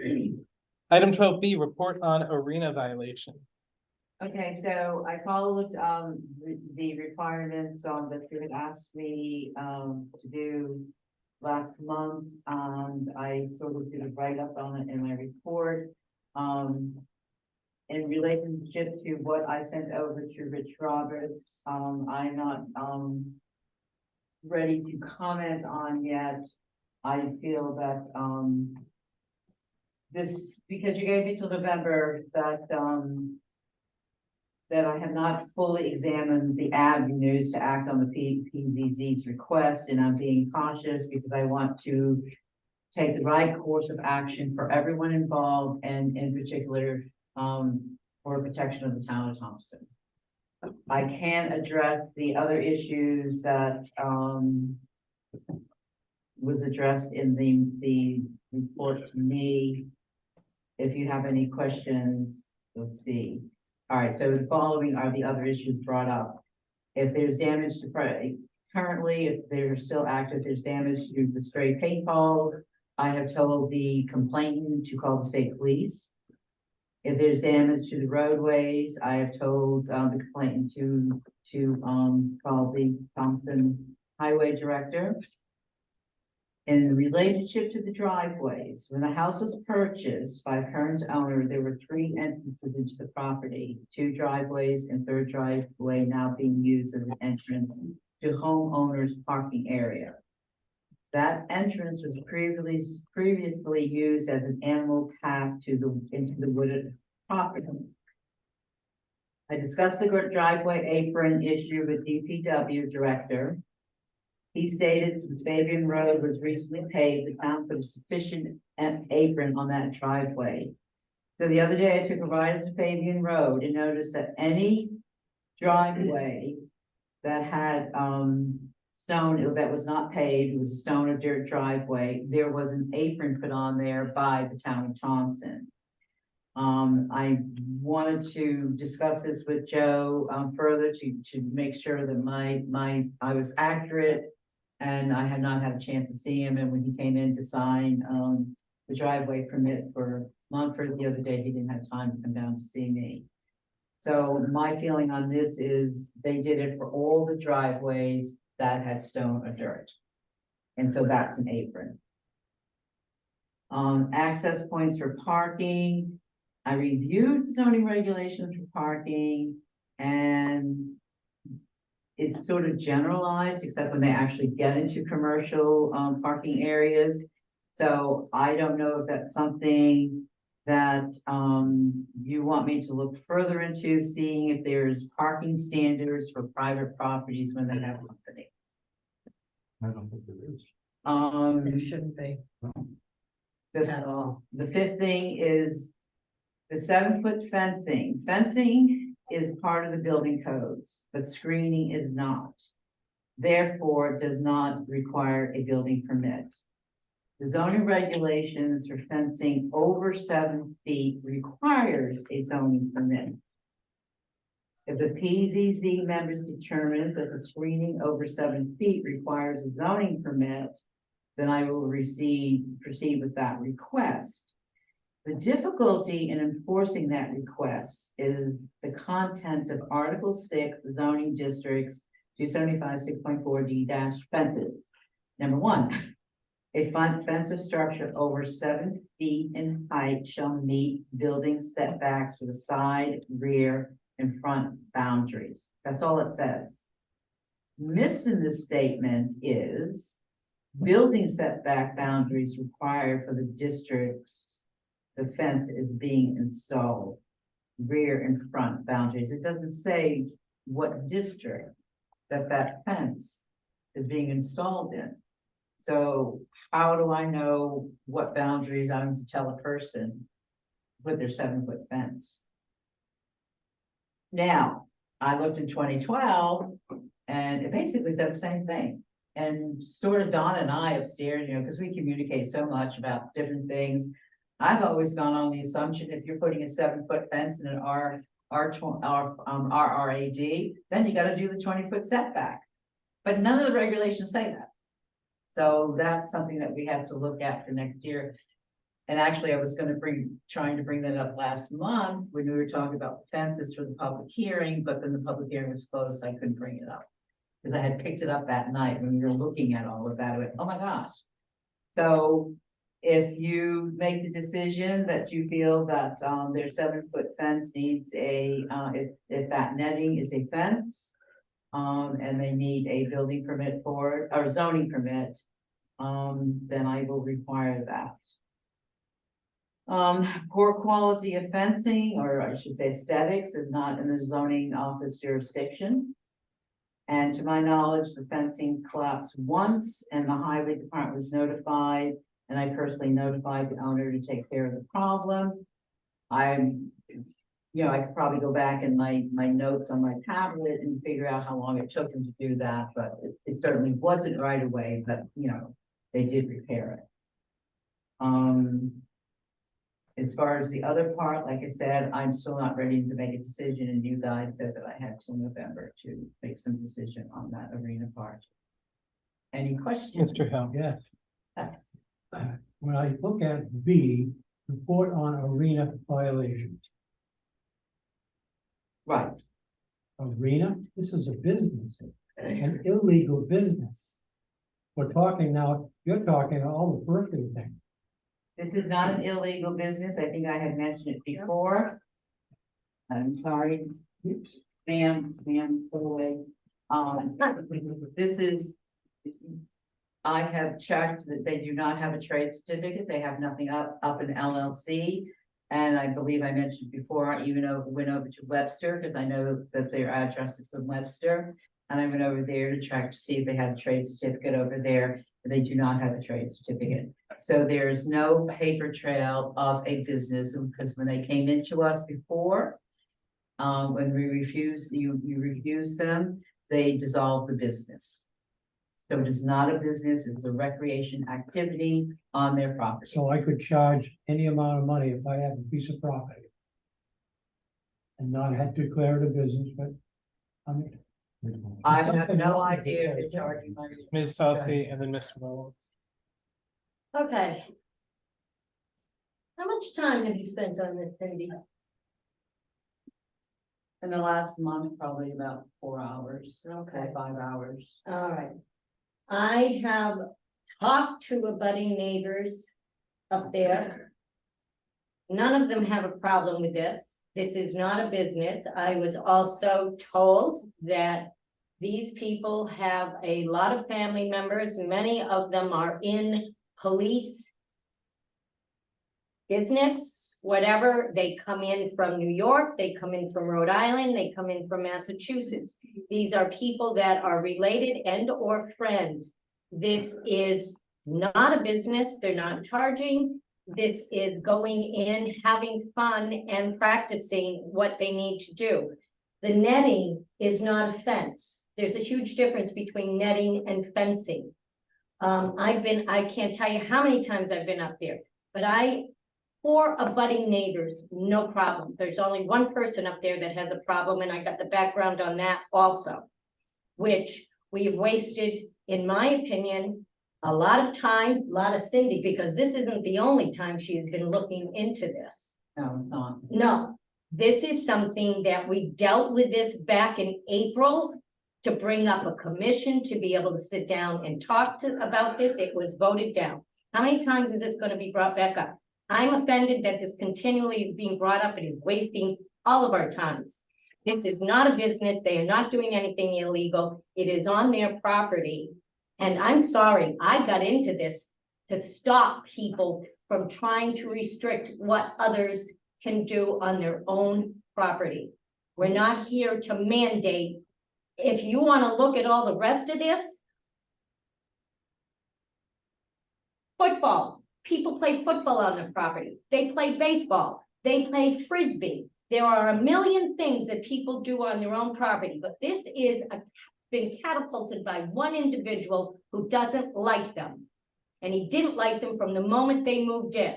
Item 12B, report on arena violation. Okay, so I followed, the requirements, that you had asked me, to do last month, and I sort of did a write-up on it in my report. In relationship to what I sent over to Rich Roberts, I'm not, ready to comment on yet. I feel that, this, because you gave me till November, that I have not fully examined the avenues to act on the PZZ's request, and I'm being cautious because I want to take the right course of action for everyone involved, and in particular, for protection of the town of Thompson. I can address the other issues that, was addressed in the report to me. If you have any questions, let's see. All right, so the following are the other issues brought up. If there's damage to currently, if they're still active, there's damage to the stray paint balls. I have told the complainant to call the state police. If there's damage to the roadways, I have told the complainant to call the Thompson Highway Director. In relationship to the driveways, when the house was purchased by a current owner, there were 3 entrances into the property, 2 driveways and 3rd driveway now being used as an entrance to homeowners' parking area. That entrance was previously used as an animal path into the wooded property. I discussed the driveway apron issue with DPW director. He stated since Fabian Road was recently paved, the town put a sufficient apron on that driveway. So the other day I took a ride to Fabian Road and noticed that any driveway that had, stone that was not paved, it was a stone or dirt driveway, there was an apron put on there by the town of Thompson. I wanted to discuss this with Joe, further to make sure that I was accurate. And I had not had a chance to see him, and when he came in to sign, the driveway permit for Montford the other day, he didn't have time to come down to see me. So my feeling on this is they did it for all the driveways that had stone or dirt. And so that's an apron. Access points for parking. I reviewed zoning regulations for parking and it's sort of generalized, except when they actually get into commercial parking areas. So I don't know if that's something that you want me to look further into, seeing if there's parking standards for private properties when they have company. I don't think there is. There shouldn't be. At all. The fifth thing is the 7-foot fencing. Fencing is part of the building codes, but screening is not. Therefore, it does not require a building permit. The zoning regulations for fencing over 7 feet requires a zoning permit. If the PZC members determine that the screening over 7 feet requires a zoning permit, then I will proceed with that request. The difficulty in enforcing that request is the content of Article 6, the zoning districts, 275 6.4D- fences. Number 1, a fence or structure over 7 feet in height shall meet building setbacks for the side, rear, and front boundaries. That's all it says. Missing this statement is building setback boundaries required for the districts the fence is being installed, rear and front boundaries. It doesn't say what district that fence is being installed in. So how do I know what boundaries I'm to tell a person with their 7-foot fence? Now, I looked in 2012 and it basically said the same thing. And sort of Donna and I upstairs, because we communicate so much about different things. I've always gone on the assumption if you're putting a 7-foot fence in an RRAD, then you got to do the 20-foot setback. But none of the regulations say that. So that's something that we have to look at for next year. And actually, I was trying to bring that up last month when we were talking about fences for the public hearing, but then the public hearing was closed, so I couldn't bring it up. Because I had picked it up that night when we were looking at all of that. I went, oh my gosh. So if you make the decision that you feel that their 7-foot fence needs if that netting is a fence, and they need a building permit for it, or zoning permit, then I will require that. Poor quality of fencing, or I should say aesthetics, is not in the zoning office jurisdiction. And to my knowledge, the fencing collapsed once and the highway department was notified, and I personally notified the owner to take care of the problem. I could probably go back in my notes on my tablet and figure out how long it took them to do that, but it certainly wasn't right away, but they did repair it. As far as the other part, like I said, I'm still not ready to make a decision, and you guys said that I had till November to make some decision on that arena part. Any questions? Mr. Hill? Yes, That's when I look at B, report on arena violations. right. Arena, this is a business, an illegal business. We're talking now, you're talking all the birthday thing. This is not an illegal business. I think I had mentioned it before. I'm sorry. Spam, go away. This is, I have checked that they do not have a trade certificate. They have nothing up in LLC. And I believe I mentioned before, I even went over to Webster because I know that their address is in Webster. And I went over there to check to see if they had a trade certificate over there, but they do not have a trade certificate. So there's no paper trail of a business, because when they came into us before, when we refused, you refused them, they dissolved the business. So it is not a business, it's a recreation activity on their property. So I could charge any amount of money if I have a piece of property. And not have to declare it a business, but, I mean. I have no idea if they're charging money. Ms. Celsi and then Mr. Mullins. Okay. How much time have you spent on this, Cindy? In the last month, probably about 4 hours, Okay. 5 hours. All right. I have talked to abutting neighbors up there. None of them have a problem with this. This is not a business. I was also told that these people have a lot of family members. Many of them are in police business, whatever. They come in from New York, they come in from Rhode Island, they come in from Massachusetts. These are people that are related and or friends. This is not a business. They're not charging. This is going in, having fun and practicing what they need to do. The netting is not a fence. There's a huge difference between netting and fencing. I can't tell you how many times I've been up there, but for abutting neighbors, no problem. There's only one person up there that has a problem, and I got the background on that also, which we have wasted, in my opinion, a lot of time, a lot of Cindy, because this isn't the only time she has been looking into this. No, it's not. No, this is something that we dealt with this back in April to bring up a commission to be able to sit down and talk about this. It was voted down. How many times is this going to be brought back up? I'm offended that this continually is being brought up and is wasting all of our times. This is not a business. They are not doing anything illegal. It is on their property. And I'm sorry, I got into this to stop people from trying to restrict what others can do on their own property. We're not here to mandate. If you want to look at all the rest of this, football, people play football on their property. They play baseball. They play frisbee. There are a million things that people do on their own property, but this is been catapulted by one individual who doesn't like them. And he didn't like them from the moment they moved in.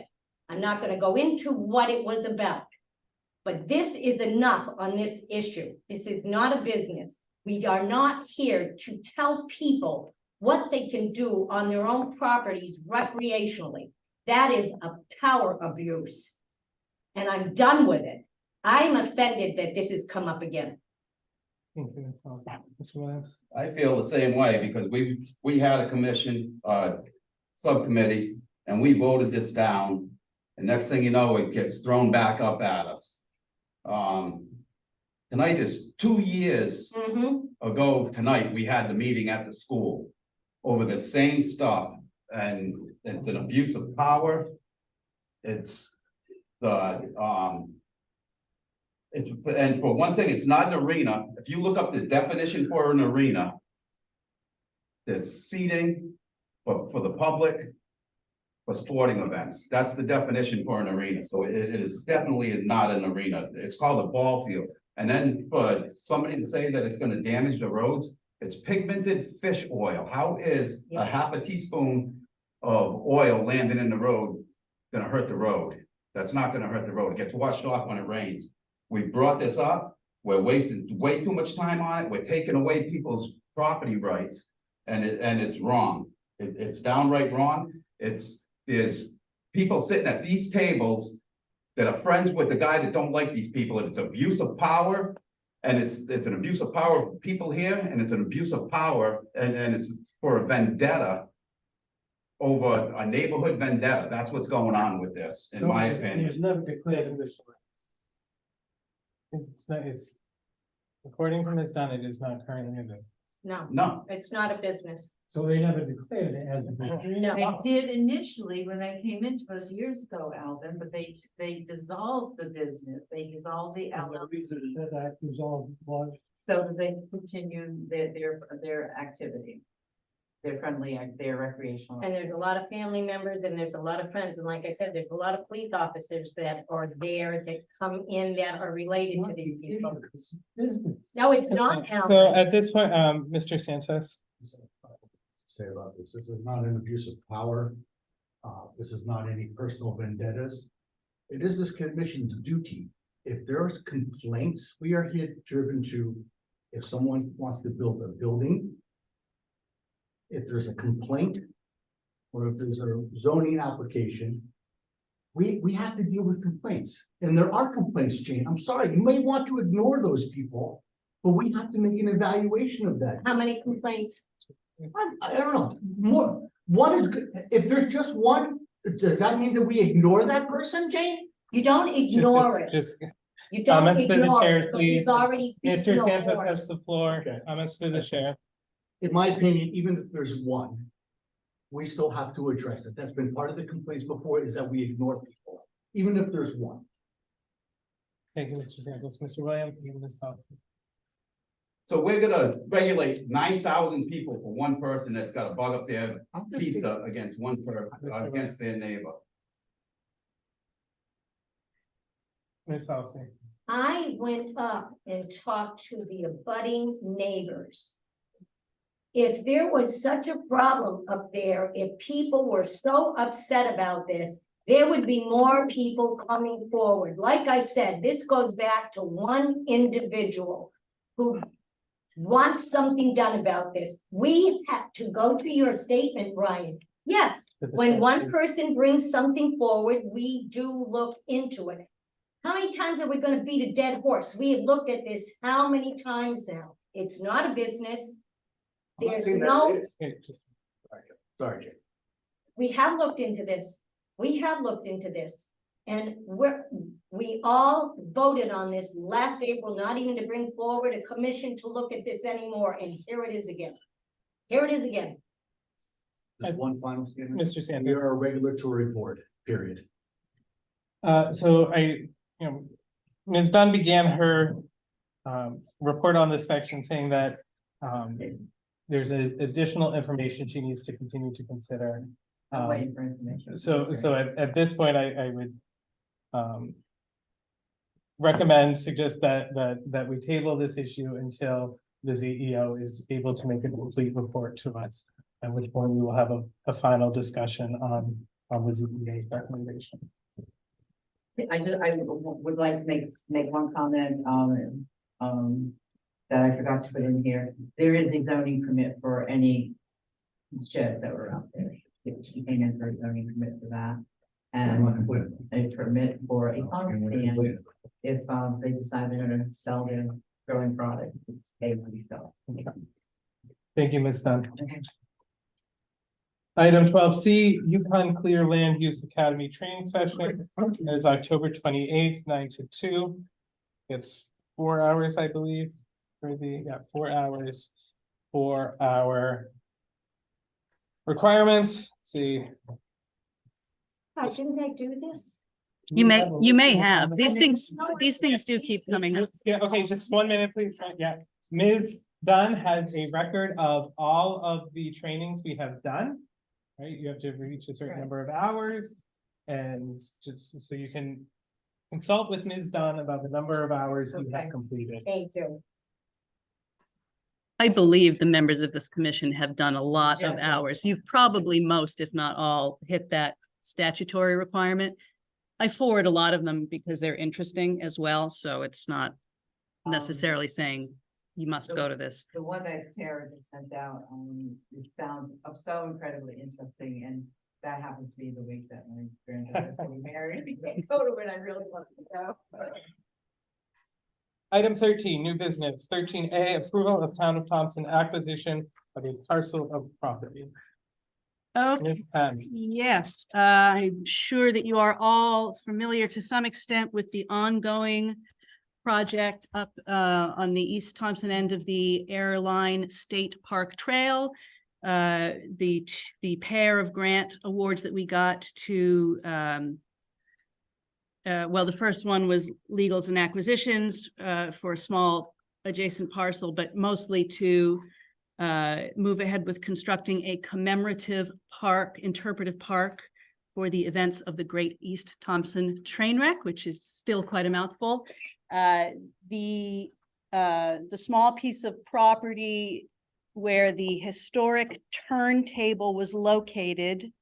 I'm not going to go into what it was about, but this is enough on this issue. This is not a business. We are not here to tell people what they can do on their own properties recreationally. That is a power abuse. And I'm done with it. I'm offended that this has come up again. Thank you, Ms. Celsi. Mr. Williams. I feel the same way because we had a commission, subcommittee, and we voted this down. And next thing you know, it gets thrown back up at us. Tonight is 2 years ago tonight, we had the meeting at the school over the same stuff, and it's an abuse of power. It's and for one thing, it's not an arena. If you look up the definition for an arena, there's seating for the public for sporting events. That's the definition for an arena. So it is definitely not an arena. It's called a ball field. And then for somebody to say that it's going to damage the roads, it's pigmented fish oil. How is a half a teaspoon of oil landing in the road going to hurt the road? That's not going to hurt the road. It gets washed off when it rains. We brought this up. We're wasting way too much time on it. We're taking away people's property rights, and it's wrong. It's downright wrong. There's people sitting at these tables that are friends with the guy that don't like these people, and it's abuse of power, and it's an abuse of power of people here, and it's an abuse of power, and it's for a vendetta over a neighborhood vendetta. That's what's going on with this, in my opinion. It's never declared in this one. It's according to Ms. Dunn, it is not currently in business. No, it's not a business. So they never declared it as a business. No. They did initially when they came into us years ago, Alvin, but they dissolved the business. They dissolved the And the reason that resolved was so that they can continue their activity. Their friendly, their recreational. And there's a lot of family members and there's a lot of friends. And like I said, there's a lot of police officers that are there that come in that are related to these people. Business. No, it's not, So Alan. at this point, Mr. Sanchez, Say about this is not an abuse of power. This is not any personal vendettas. It is this commission's duty. If there's complaints, we are here driven to, if someone wants to build a building. If there's a complaint, or if there's a zoning application. We have to deal with complaints, and there are complaints, Jane. I'm sorry, you may want to ignore those people, but we have to make an evaluation of that. How many complaints? I don't know, more, one is good, if there's just one, does that mean that we ignore that person, Jane? You don't ignore it. just, You don't Mr. the ignore Chair, it, but please. we've already. Mr. beaten a Sanchez horse. has the floor. Okay. Mr. the Chair. In my opinion, even if there's one, we still have to address it. That's been part of the complaints before, is that we ignore people, even if there's one. Thank you, Mr. Sanchez. Mr. Williams, you have this up. So we're gonna regulate 9,000 people for one person that's got a bug up their pizza against against their neighbor. Ms. Halsey. I went up and talked to the abutting neighbors. If there was such a problem up there, if people were so upset about this, there would be more people coming forward. Like I said, this goes back to one individual who wants something done about this. We have to go to your statement, Brian. Yes, when one person brings something forward, we do look into it. How many times are we gonna beat a dead horse? We have looked at this how many times now? It's not a business. There's no, Okay, just- Sorry, Jane. we have looked into this. We have looked into this. And we all voted on this last April, not even to bring forward a commission to look at this anymore, and here it is again. Here it is again. There's one final statement. Mr. We Sanchez. are a regulatory board, period. So Ms. Dunn began her report on this section saying that there's additional information she needs to continue to consider. I'm waiting for information. So at this point, I would suggest that we table this issue until the ZEO is able to make a complete report to us, at which point we will have a final discussion on the ZEO's recommendation. I would like to make one comment, that I forgot to put in here. There is a zoning permit for any sheds that were out there. She came in for a zoning permit for that. And a permit for a farm stand if they decide they're gonna sell their growing product, it's paid to sell. Thank you, Ms. Dunn. Okay. Item 12C, Yukon Clear Land Use Academy Training Session is October 28th, 9 to 2. It's 4 hours, I believe, for 4 hours for our requirements. Let's see. Didn't I do this? You may have. These things do keep coming up. Yeah, okay, just 1 minute, please. Yeah, Ms. Dunn has a record of all of the trainings we have done. Right, you have to reach a certain number of hours, and just so you can consult with Ms. Dunn about the number of hours you have Okay. completed. Thank you. I believe the members of this commission have done a lot of Yeah. hours. You've probably most, if not all, hit that statutory requirement. I forward a lot of them because they're interesting as well, so it's not necessarily saying you must go to this. The one that Tara just sent out, it sounds so incredibly interesting, and that happens to be the week that my granddaughter's getting married. I can't go to it, I really want to go. Item 13, new business. 13A, approval of Town of Thompson acquisition of a parcel of property. Okay. Ms. Patton. Yes, I'm sure that you are all familiar to some extent with the ongoing project up on the East Thompson end of the Airline State Park Trail. The pair of grant awards that we got to, well, the first one was legals and acquisitions for a small adjacent parcel, but mostly to move ahead with constructing a commemorative park, interpretive park for the events of the Great East Thompson train wreck, which is still quite a mouthful. The small piece of property where the historic turntable was located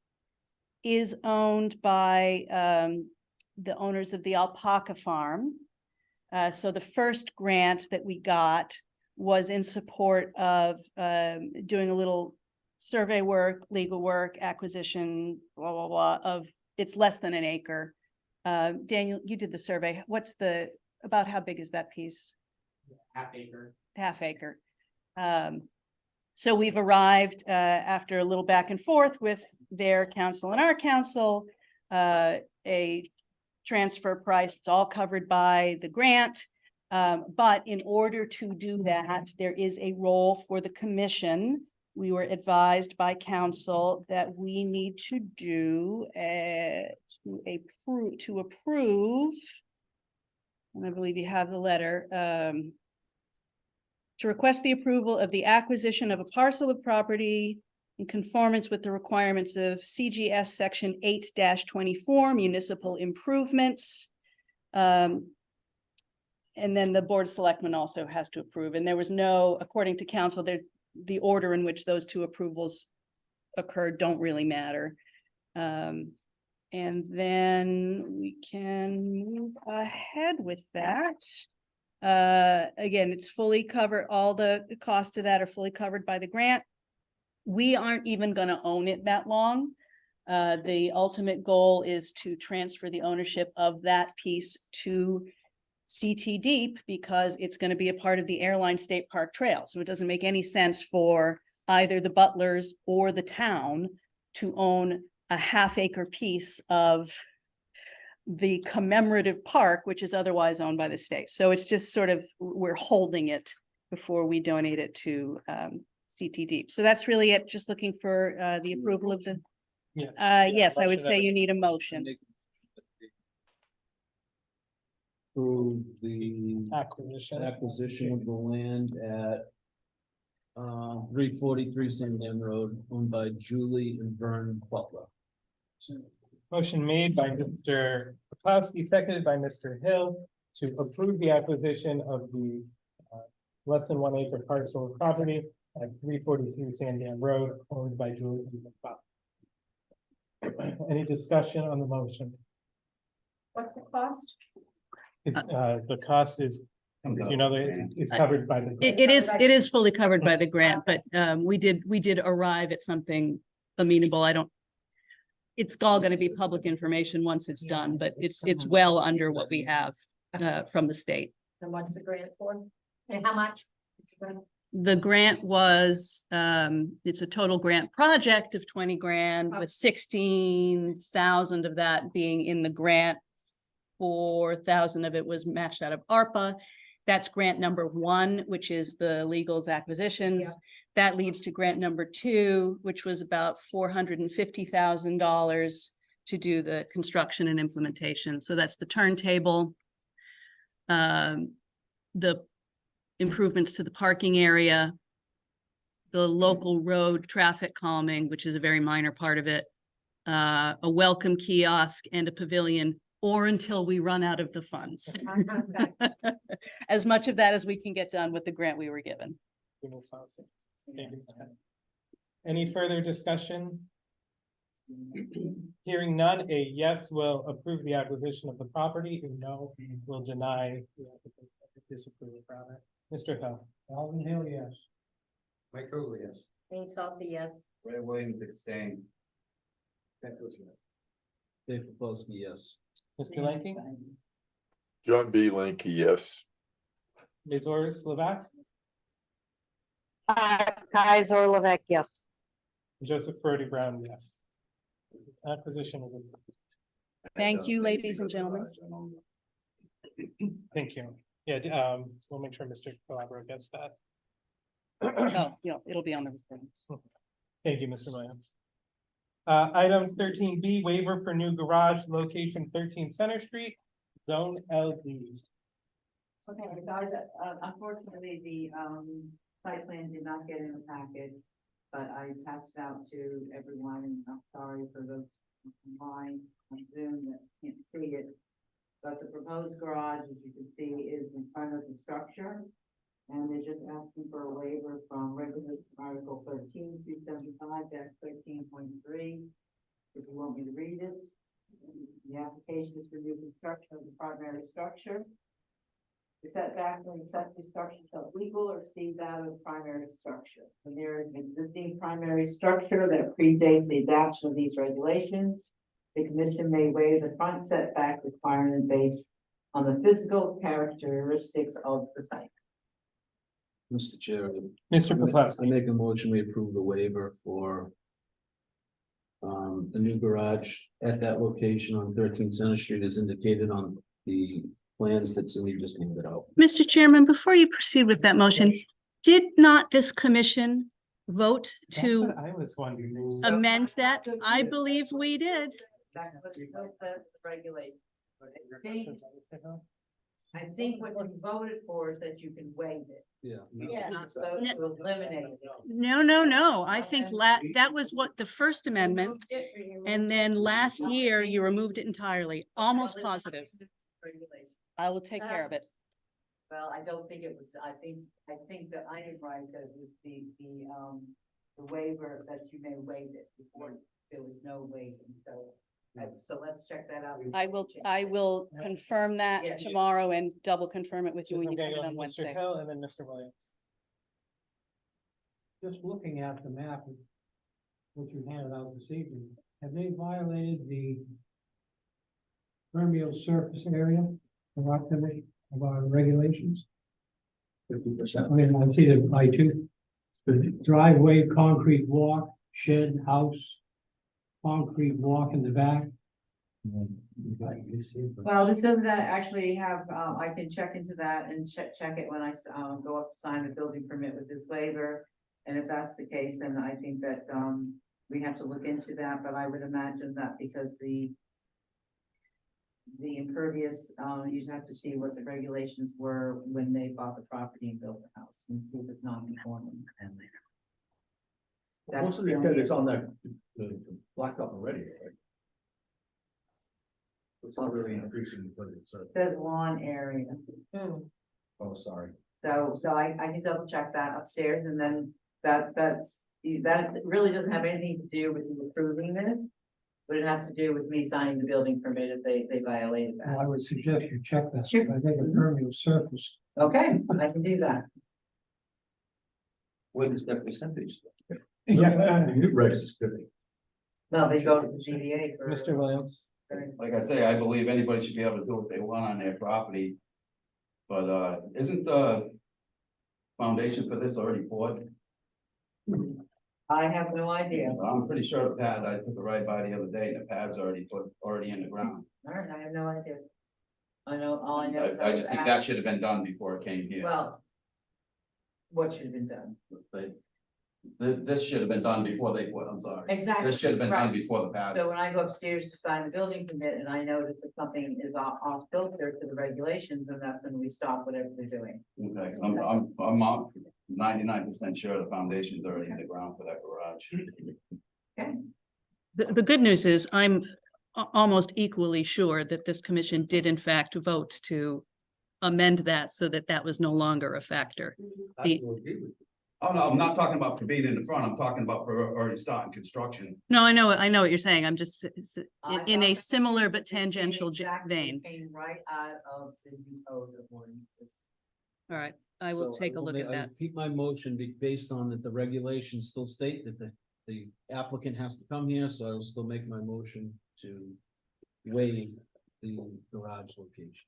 is owned by the owners of the Alpaca Farm. So the first grant that we got was in support of doing a little survey work, legal work, acquisition, blah, blah, blah, of, it's less than an acre. Daniel, you did the survey. About how big is that piece? Half acre. Half acre. So we've arrived after a little back and forth with their council and our council, a transfer price. It's all covered by the grant. But in order to do that, there is a role for the commission. We were advised by council that we need to do to approve, and I believe you have the letter, to request the approval of the acquisition of a parcel of property in conformance with the requirements of CGS Section 8-24 municipal improvements. And then the Board of Selectmen also has to approve, and there was no, according to council, the order in which those two approvals occurred don't really matter. And then we can move ahead with that. Again, it's fully covered. All the costs of that are fully covered by the grant. We aren't even going to own it that long. The ultimate goal is to transfer the ownership of that piece to CT Deep, because it's going to be a part of the Airline State Park Trail. So it doesn't make any sense for either the Butlers or the town to own a half-acre piece of the commemorative park, which is otherwise owned by the state. So it's just sort of, we're holding it before we donate it to CT Deep. So that's really it. Just looking for the approval of the, yes, I would say you need a motion. Approve the Acquisition. acquisition of the land at 343 Sandan Road, owned by Julie and Vern Butler. Motion made by Mr. Popowski, seconded by Mr. Hill, to approve the acquisition of the less than 1 acre parcel of property at 343 Sandan Road, owned by Julie and Vern Butler. Any discussion on the motion? What's the cost? The cost is, you know, it's covered by the. It is fully covered by the grant, but we did arrive at something amenable. It's all going to be public information once it's done, but it's well under what we have from the state. And what's the grant for? And how much? The grant was, it's a total grant project of 20 grand with 16,000 of that being in the grant. 4,000 of it was matched out of ARPA. That's grant number 1, which is the legals acquisitions. Yeah. That leads to grant number 2, which was about $450,000 to do the construction and implementation. So that's the turntable, the improvements to the parking area, the local road traffic calming, which is a very minor part of it, a welcome kiosk and a pavilion, or until we run out of the funds. As much of that as we can get done with the grant we were given. Any further discussion? Hearing none, a yes will approve the acquisition of the property, a no will deny the disapprove rather. Mr. Hill. Alvin Hill, yes. Mike Ruble, yes. Jane Salsa, yes. Ray Williams abstain. Dave Popowski, yes. Mr. Lanking. John B. Linky, yes. Ms. Oris Levesque. Kaiser Levesque, yes. Joseph Brody Brown, yes. Acquisition of the. Thank you, ladies and gentlemen. Thank you. Yeah, we'll make sure Mr. Calabro gets that. Oh, yeah, it'll be on the recordings. Thank you, Mr. Williams. Item 13B, waiver for new garage location 13 Center Street, Zone LD. Okay, regarding, unfortunately, the, site plan did not get in the packet, but I passed it out to everyone, and I'm sorry for those online on Zoom that can't see it. But the proposed garage, as you can see, is in front of the structure. And they're just asking for a waiver from Regulation Article 13-275-13.3. If you want me to read it. The application is for new construction of the primary structure. The setback from accessory structure shall equal or exceed that of the primary structure. And there is an existing primary structure that predates the adoption of these regulations. The commission may waive the front setback requirement based on the physical characteristics of the site. Mr. Chair. Mr. I Paplowski. make a motion, we approve the waiver for. The new garage at that location on 13 Center Street is indicated on the plans that Cindy just handed out. Mr. Chairman, before you proceed with that motion, did not this commission vote That's to what I was wondering. amend that? I believe we did. That's what it still says, the regulation. I think what you voted for is that you can waive it. Yeah. Yeah. Not supposed to eliminate it. No. I think that was what the first amendment, and then last year you removed it entirely, almost positive. Regulation. I will take care of it. Well, I don't think it was, I think that I didn't write that it was the waiver that you may waive it before there was no waiving, so let's check that out. I will confirm Yeah. that tomorrow and double confirm it with you Just when you I'm come going in on on Mr. Wednesday. Hill and then Mr. Williams. Just looking at the map, which you handed out this evening, have they violated the permeable surface area of our regulations? 50%. I mean, I see the I2. Driveway, concrete walk, shed, house, concrete walk in the back. Well, this doesn't actually have, I can check into that and check it when I, go up to sign the building permit with this waiver. And if that's the case, then I think that, we have to look into that, but I would imagine that because the impervious, you just have to see what the regulations were when they bought the property and built the house and see if it's non-conforming. Most of the credit is on that, blacktop already, right? It's not really increasing the budget, so, Says lawn area. oh, sorry. So I can double check that upstairs and then that really doesn't have anything to do with you approving this. But it has to do with me signing the building permit if they violated Well, that. I would suggest you check that. Sure. I think a permeable surface. Okay, I can do that. When is that percentage? Yeah. The new regs is 50. No, they go to the ZBA for. Mr. Williams. Like I say, I believe anybody should be able to do what they want on their property. But, isn't the foundation for this already poured? I have no idea. I'm pretty sure the pad, I took a ride by the other day and the pad's already in the ground. All right, I have no idea. I know, all I know is. I just think that should have been done before it came here. Well. What should have been done? This should have been done before they put, I'm sorry. Exactly. This should have been done Right. before the pad. So when I go upstairs to sign the building permit and I notice that something is off filter to the regulations, then that's when we stop whatever they're doing. Okay, I'm 99% sure the foundation's already in the ground for that garage. The good news is I'm almost equally sure that this commission did in fact vote to amend that so that that was no longer a factor. The- Oh, no, I'm not talking about for being in the front, I'm talking about for already starting construction. No, I know what you're saying. I'm just I in a thought similar but this came tangential exactly- vein. Came right out of the new code of ordinances. All right, I will So take a look at I that. Keep my motion based on that the regulations still state that the applicant has to come here, so I will still make my motion to waive the garage location.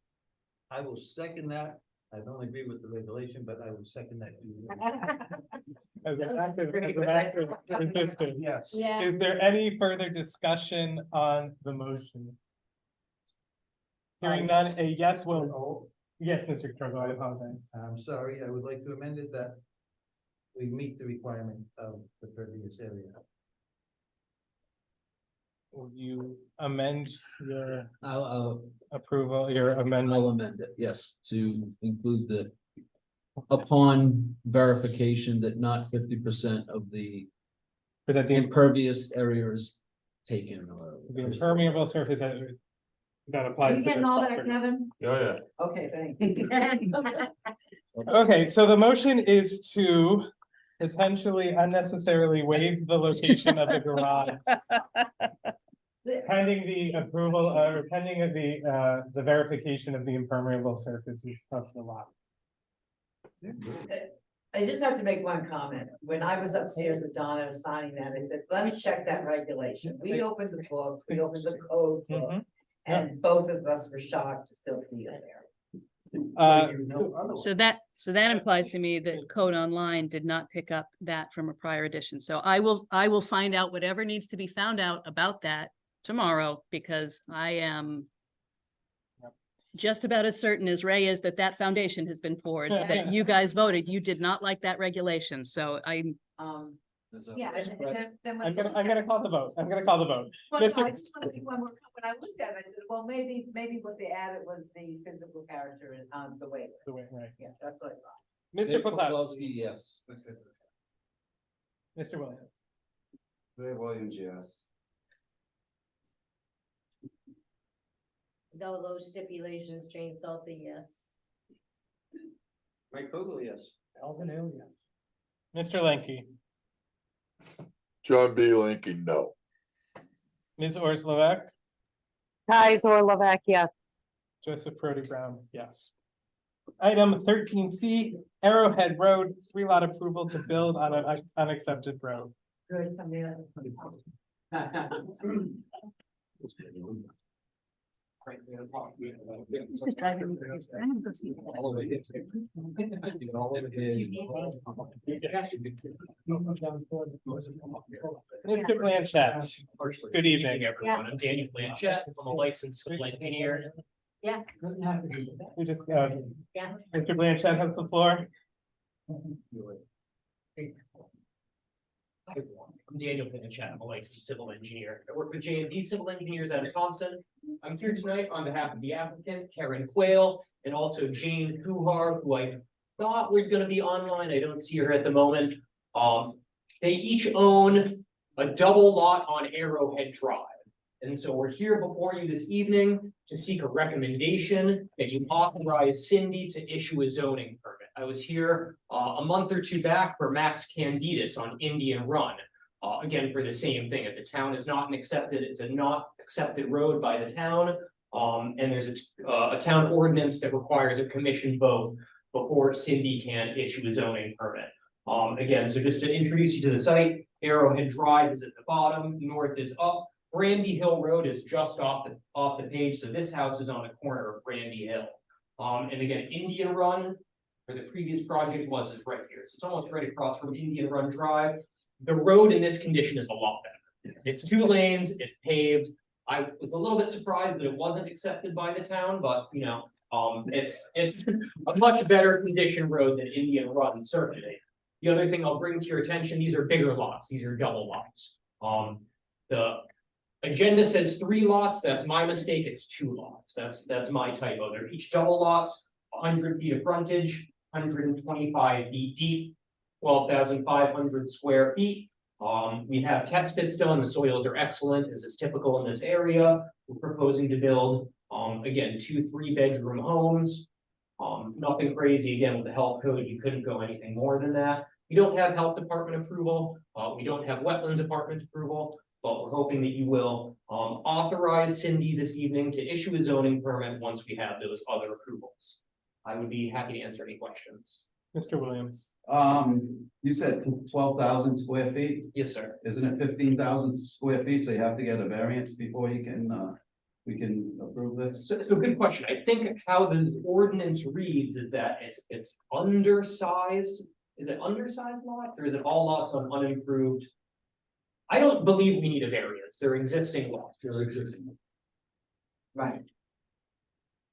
I will second that. I don't agree with the regulation, but I will second that. As an active resistant. Yes. Yeah. Is there any further discussion on the motion? Hearing none, a yes will, yes, Mr. Turbo, I apologize. I'm sorry, I would like to amend it that we meet the requirement of the pervious area. Will you amend your I'll approval, your amendment. I'll amend it, yes, to include the upon verification that not 50% of the For that the impervious area is taken or. the impermeable surface that applies to this property. Kevin? Oh, yeah. Okay, thanks. Okay, so the motion is to potentially unnecessarily waive the location of the garage. Pending the approval, or pending the verification of the impermeable surfaces of the lot. I just have to make one comment. When I was upstairs with Donna was signing that, I said, let me check that regulation. We opened the book, we opened the code book, Mhm. and both of us were shocked to still see it there. So that implies to me that Code Online did not pick up that from a prior edition. So I will find out whatever needs to be found out about that tomorrow, because I am just about as certain as Ray is that that foundation has been poured, that you guys voted, you did not like that regulation. So I, Yeah, and then. I'm gonna call the vote. I'm gonna call the vote. Well, no, Mr. I just want to be one more, when I looked at it, I said, well, maybe what they added was the physical character and the waiver. The way, right. Yeah, that's what I thought. Mr. Poplawski, Yes. Mr. Williams, Ray Williams, yes. Though those stipulations, Jane Salsa, yes. Mike Kugel, yes. Alvin Ailey. Mr. Lenke, John B. Lincoln, no. Ms. Ors Levesque, Kaiser Levesque, yes. Joseph Prody Brown, yes. Item 13C, Arrowhead Road, 3-lot approval to build on an unaccepted road. Good, somebody else. this is driving me crazy. I'm gonna go see that. Mr. Blanchett, good evening, everyone. I'm Daniel Blanchett, I'm a licensed civil engineer. Yeah. We just, Yeah. Mr. Blanchett has the floor. I'm Daniel Blanchett, I'm a licensed civil engineer. I work with J&D Civil Engineers out of Thompson. I'm here tonight on behalf of the applicant, Karen Quayle, and also Jane Kuhar, who I thought was gonna be online. I don't see her at the moment. They each own a double lot on Arrowhead Drive. And so we're here before you this evening to seek a recommendation that you authorize Cindy to issue a zoning permit. I was here a month or two back for Max Candidus on Indian Run. Again, for the same thing, if the town is not it's a not accepted road by the town. And there's a town ordinance that requires a commission vote before Cindy can issue a zoning permit. Again, so just to introduce you to the site, Arrowhead Drive is at the bottom, north is up. Brandy Hill Road is just off the page, so this house is on the corner of Brandy Hill. And again, Indian Run, where the previous project was, is right here, so it's almost right across from Indian Run Drive. The road in this condition is a lot better. It's 2 lanes, it's paved. I was a little bit surprised that it wasn't accepted by the town, but you know, it's a much better condition road than Indian Run, certainly. The other thing I'll bring to your attention, these are bigger lots, these are double lots. The agenda says 3 lots, that's my mistake, it's 2 lots, that's my typo. They're each double lots, 100 feet of frontage, 125 feet deep, 12,500 square feet. We have test pits done, the soils are excellent, as is typical in this area. We're proposing to build, again, 2 3-bedroom homes. Nothing crazy, again, with the health code, you couldn't go anything more than that. We don't have health department approval, we don't have wetlands department approval, but we're hoping that you will authorize Cindy this evening to issue a zoning permit once we have those other approvals. I would be happy to answer any questions. Mr. Williams, You said 12,000 square feet, Yes, sir. isn't it 15,000 square feet, so you have to get a variance before you can, we can approve this? So good question. I think how the ordinance reads is that it's undersized. Is it undersized lot or is it all lots on unimproved? I don't believe we need a variance. They're existing lots. They're existing. Right.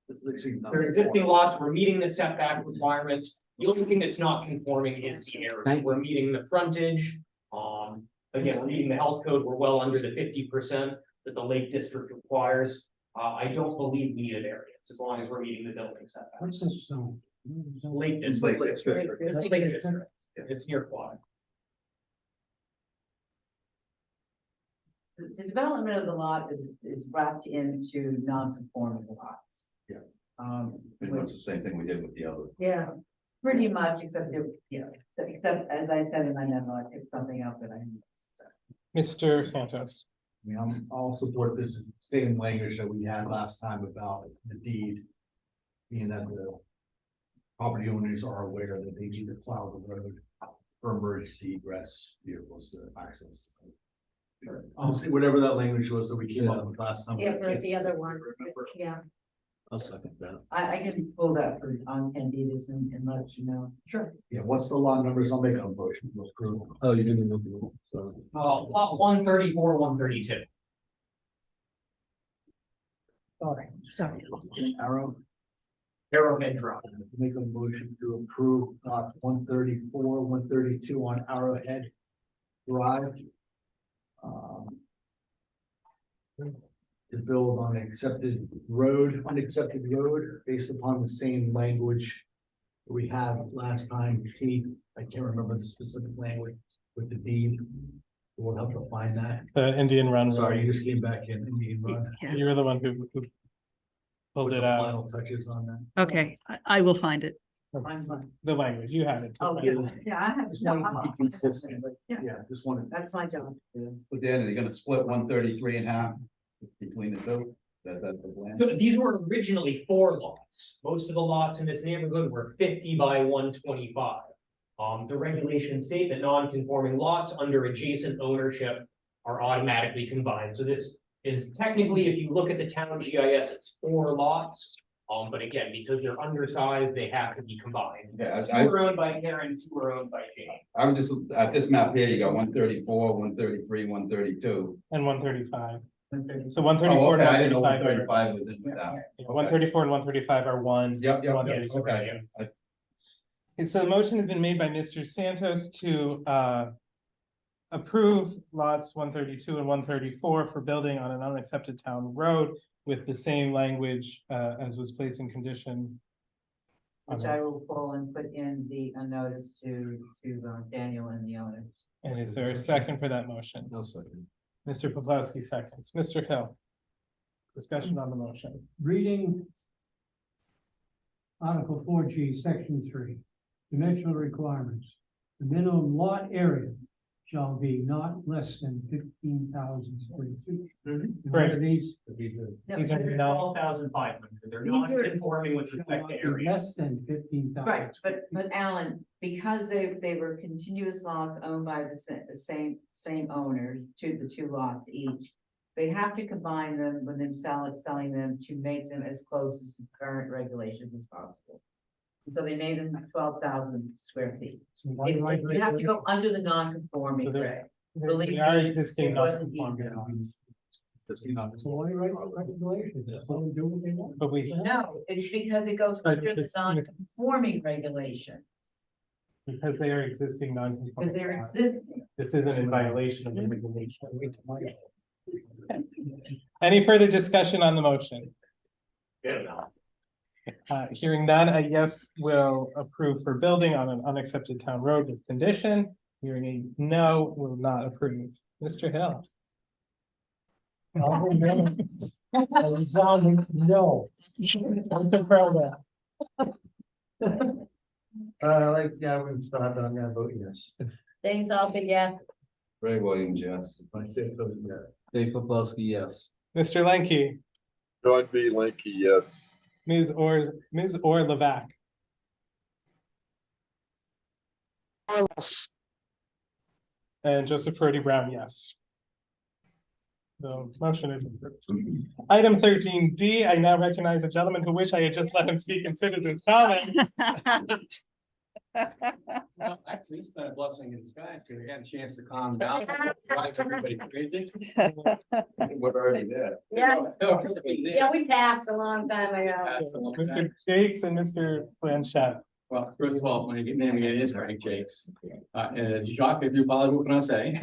They're existing lots. We're meeting the setback requirements. The only thing that's not conforming is the area. We're meeting the frontage. Again, we're meeting the health code. We're well under the 50% that the Lake District requires. I don't believe we need a variance, as long as we're meeting the building setbacks. What's this zone? Lake District. It's the Lake District. It's near Quad. The development of the lot is wrapped into non-conforming lots. Yeah. Which, It's the same thing we did with the other. yeah, pretty much, except, except as I said in my memo, I picked something up that I missed. Mr. Santos. I mean, I'll support this same language that we had last time about the deed. Being that the property owners are aware that they need to plow the road for emergency egress vehicles to access. I'll see whatever that language was that we came up with last time. Yeah, for the other one, yeah. I'll second that. I can pull that for on Candidas and let you know. Sure. Yeah, what's the lot numbers? I'll make a motion to approve. Oh, you didn't know. The so. Lot 134, 132. Sorry. Arrow, Arrowhead Drive. make a motion to approve 134, 132 on Arrowhead Drive. To build on unaccepted road based upon the same language we had last time. I can't remember the specific language with the deed. We'll help to find that. The Indian Run. Sorry, you just came back in Indian Run. You were the one who pulled Put it the out. Final touches on that. Okay, I will find it. The language, you had it. Oh, yeah, I have. Just wanted to be consistent, but Yeah. yeah, just wanted. That's my job. But then they're gonna split 133 in half between the two. That's the plan. So these were originally 4 lots. Most of the lots in this neighborhood were 50 by 125. The regulations state that non-conforming lots under adjacent ownership are automatically combined. So this is technically, if you look at the town GIS, it's 4 lots. But again, because they're undersized, they have to be combined. Yeah, 2 are owned by Karen, 2 are owned by Jane. I would just, at this map here, you got 134, 133, 132. And 135. So Oh, 134 okay, and I didn't know 135 135 was in with that. 134 and 135 are one. Yep, one yep, is okay. already. Okay, so the motion has been made by Mr. Santos to approve lots 132 and 134 for building on an unaccepted town road with the same language as was placed in condition. Which I will pull and put in the notice to Daniel and the owners. And is there a second for that motion? No second. Mr. Poplawski seconds. Mr. Hill. Discussion on the motion. Reading Article 4G, Section 3, dimensional requirements. The minimum lot area shall be not less than 15,000 square feet. And what are these? These are not 12,500. They're These are- non-conforming with respect to area. Less than 15,000. Right, but Alan, because they were continuous lots owned by the same owners, the 2 lots each. They have to combine them when they're selling them to make them as close as to current regulations as possible. So they made them 12,000 square feet. So why do I- You have to go under the non-conforming So they're- reg. They are existing It wasn't non-conforming even- lots. So why write regulations? Just let them do what they want. But we, No, it's because it goes But under the it's- non-conforming regulation, because they are existing because non-conforming they're lots, existing. this isn't in violation of the regulation. Any further discussion on the motion? Hearing none, a yes will approve for building on an unaccepted town road with condition. Hearing a no will not approve. Mr. Hill. A resounding no. Mr. Peralta. Yeah, we're still have that. I'm gonna vote yes. Things I'll be, yeah. Ray Williams, yes. I say it doesn't matter. Dave Poplawski, yes. Mr. Lenke, John B. Linky, yes. Ms. Orr Levac, and Joseph Perotti Brown, yes. The motion is approved. Item 13D, I now recognize a gentleman who wish I had just let him speak in citizens' comments. Well, actually, it's been a blessing in disguise, because I got a chance to calm down. Drive everybody crazy. We're already there. Yeah, Yeah. yeah, we passed a long time ago. Mr. Jakes and Mr. Blanchett. Well, first of all, when you get naming it is Frank Jakes. Jacques, if you follow what I'm saying.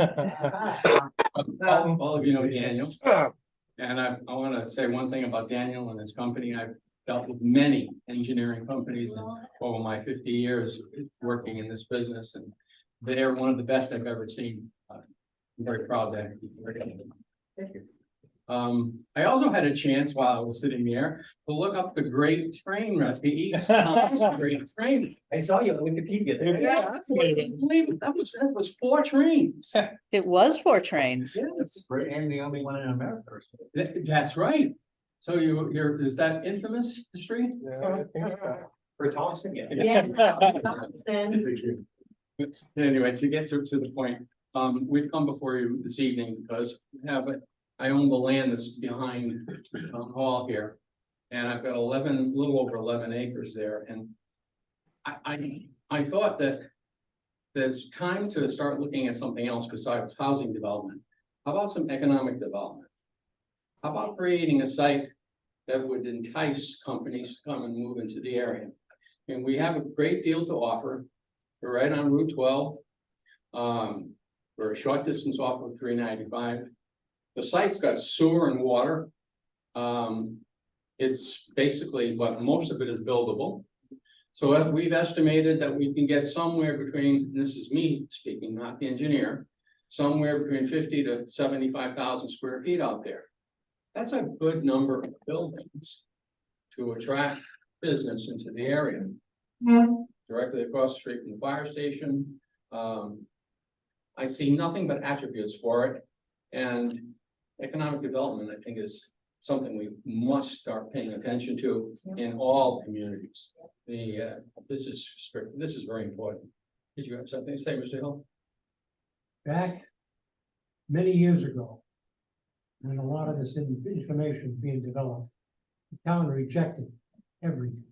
All of you know Daniel. And I want to say one thing about Daniel and his company. I've dealt with many engineering companies over my 50 years working in this business, and they're one of the best I've ever seen. I'm very proud that. Thank you. I also had a chance while I was sitting there to look up the Great Train at the east. Great Train. I saw you on Wikipedia. there. Yeah, I couldn't believe it. That was 4 trains. It was 4 trains. Yes, And the only one in America. that's right. So is that infamous history? Yeah, I think so. For Thompson, yeah. Anyway, to get to the point, we've come before you this evening because I own the land that's behind Town Hall here. And I've got a little over 11 acres there, and I thought that there's time to start looking at something else besides housing development. How about some economic development? How about creating a site that would entice companies to come and move into the area? And we have a great deal to offer. We're right on Route 12. We're a short distance off of 395. The site's got sewer and water. It's basically, but most of it is buildable. So we've estimated that we can get somewhere between, and this is me speaking, not the engineer, somewhere between 50 to 75,000 square feet out there. That's a good number of buildings to attract business into the area. Directly across the street from the fire station. I see nothing but attributes for it. And economic development, I think, is something we must start paying attention to in all communities. This is very important. Did you have something to say, Mr. Hill? Back many years ago, when a lot of this information was being developed, the town rejected everything.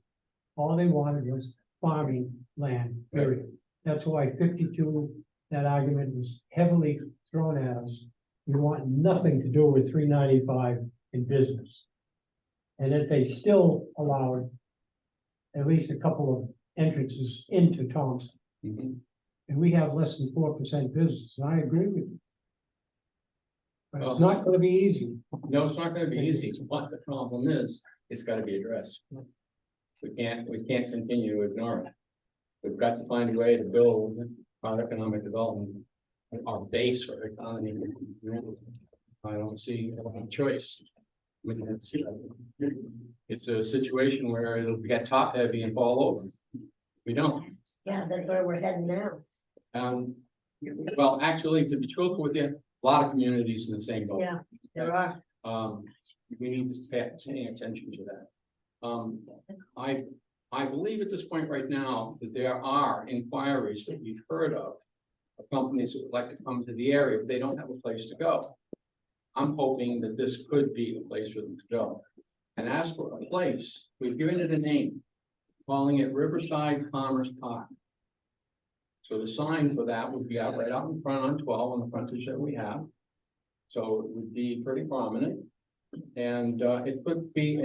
All they wanted was farming land, period. That's why 52, that argument was heavily thrown at us. We want nothing to do with 395 in business. And that they still allowed at least a couple of entrances into Thompson. And we have less than 4% business, and I agree with you. But it's not gonna be easy. No, it's not gonna be easy, but the problem is, it's gotta be addressed. We can't continue to ignore it. We've got to find a way to build our economic development, our base for economy. I don't see a choice. We can see it's a situation where it'll get top heavy and fall over. We don't. Yeah, that's where we're heading now. Well, actually, to be truthful with you, a lot of communities in the same boat. Yeah, there are. We need to pay attention to that. I believe at this point right now that there are inquiries that we've heard of companies that would like to come to the area, but they don't have a place to go. I'm hoping that this could be a place for them to go. And as for a place, we've given it a name, calling it Riverside Commerce Park. So the sign for that would be out right out in front on 12 on the frontage that we have. So it would be pretty prominent. And it could be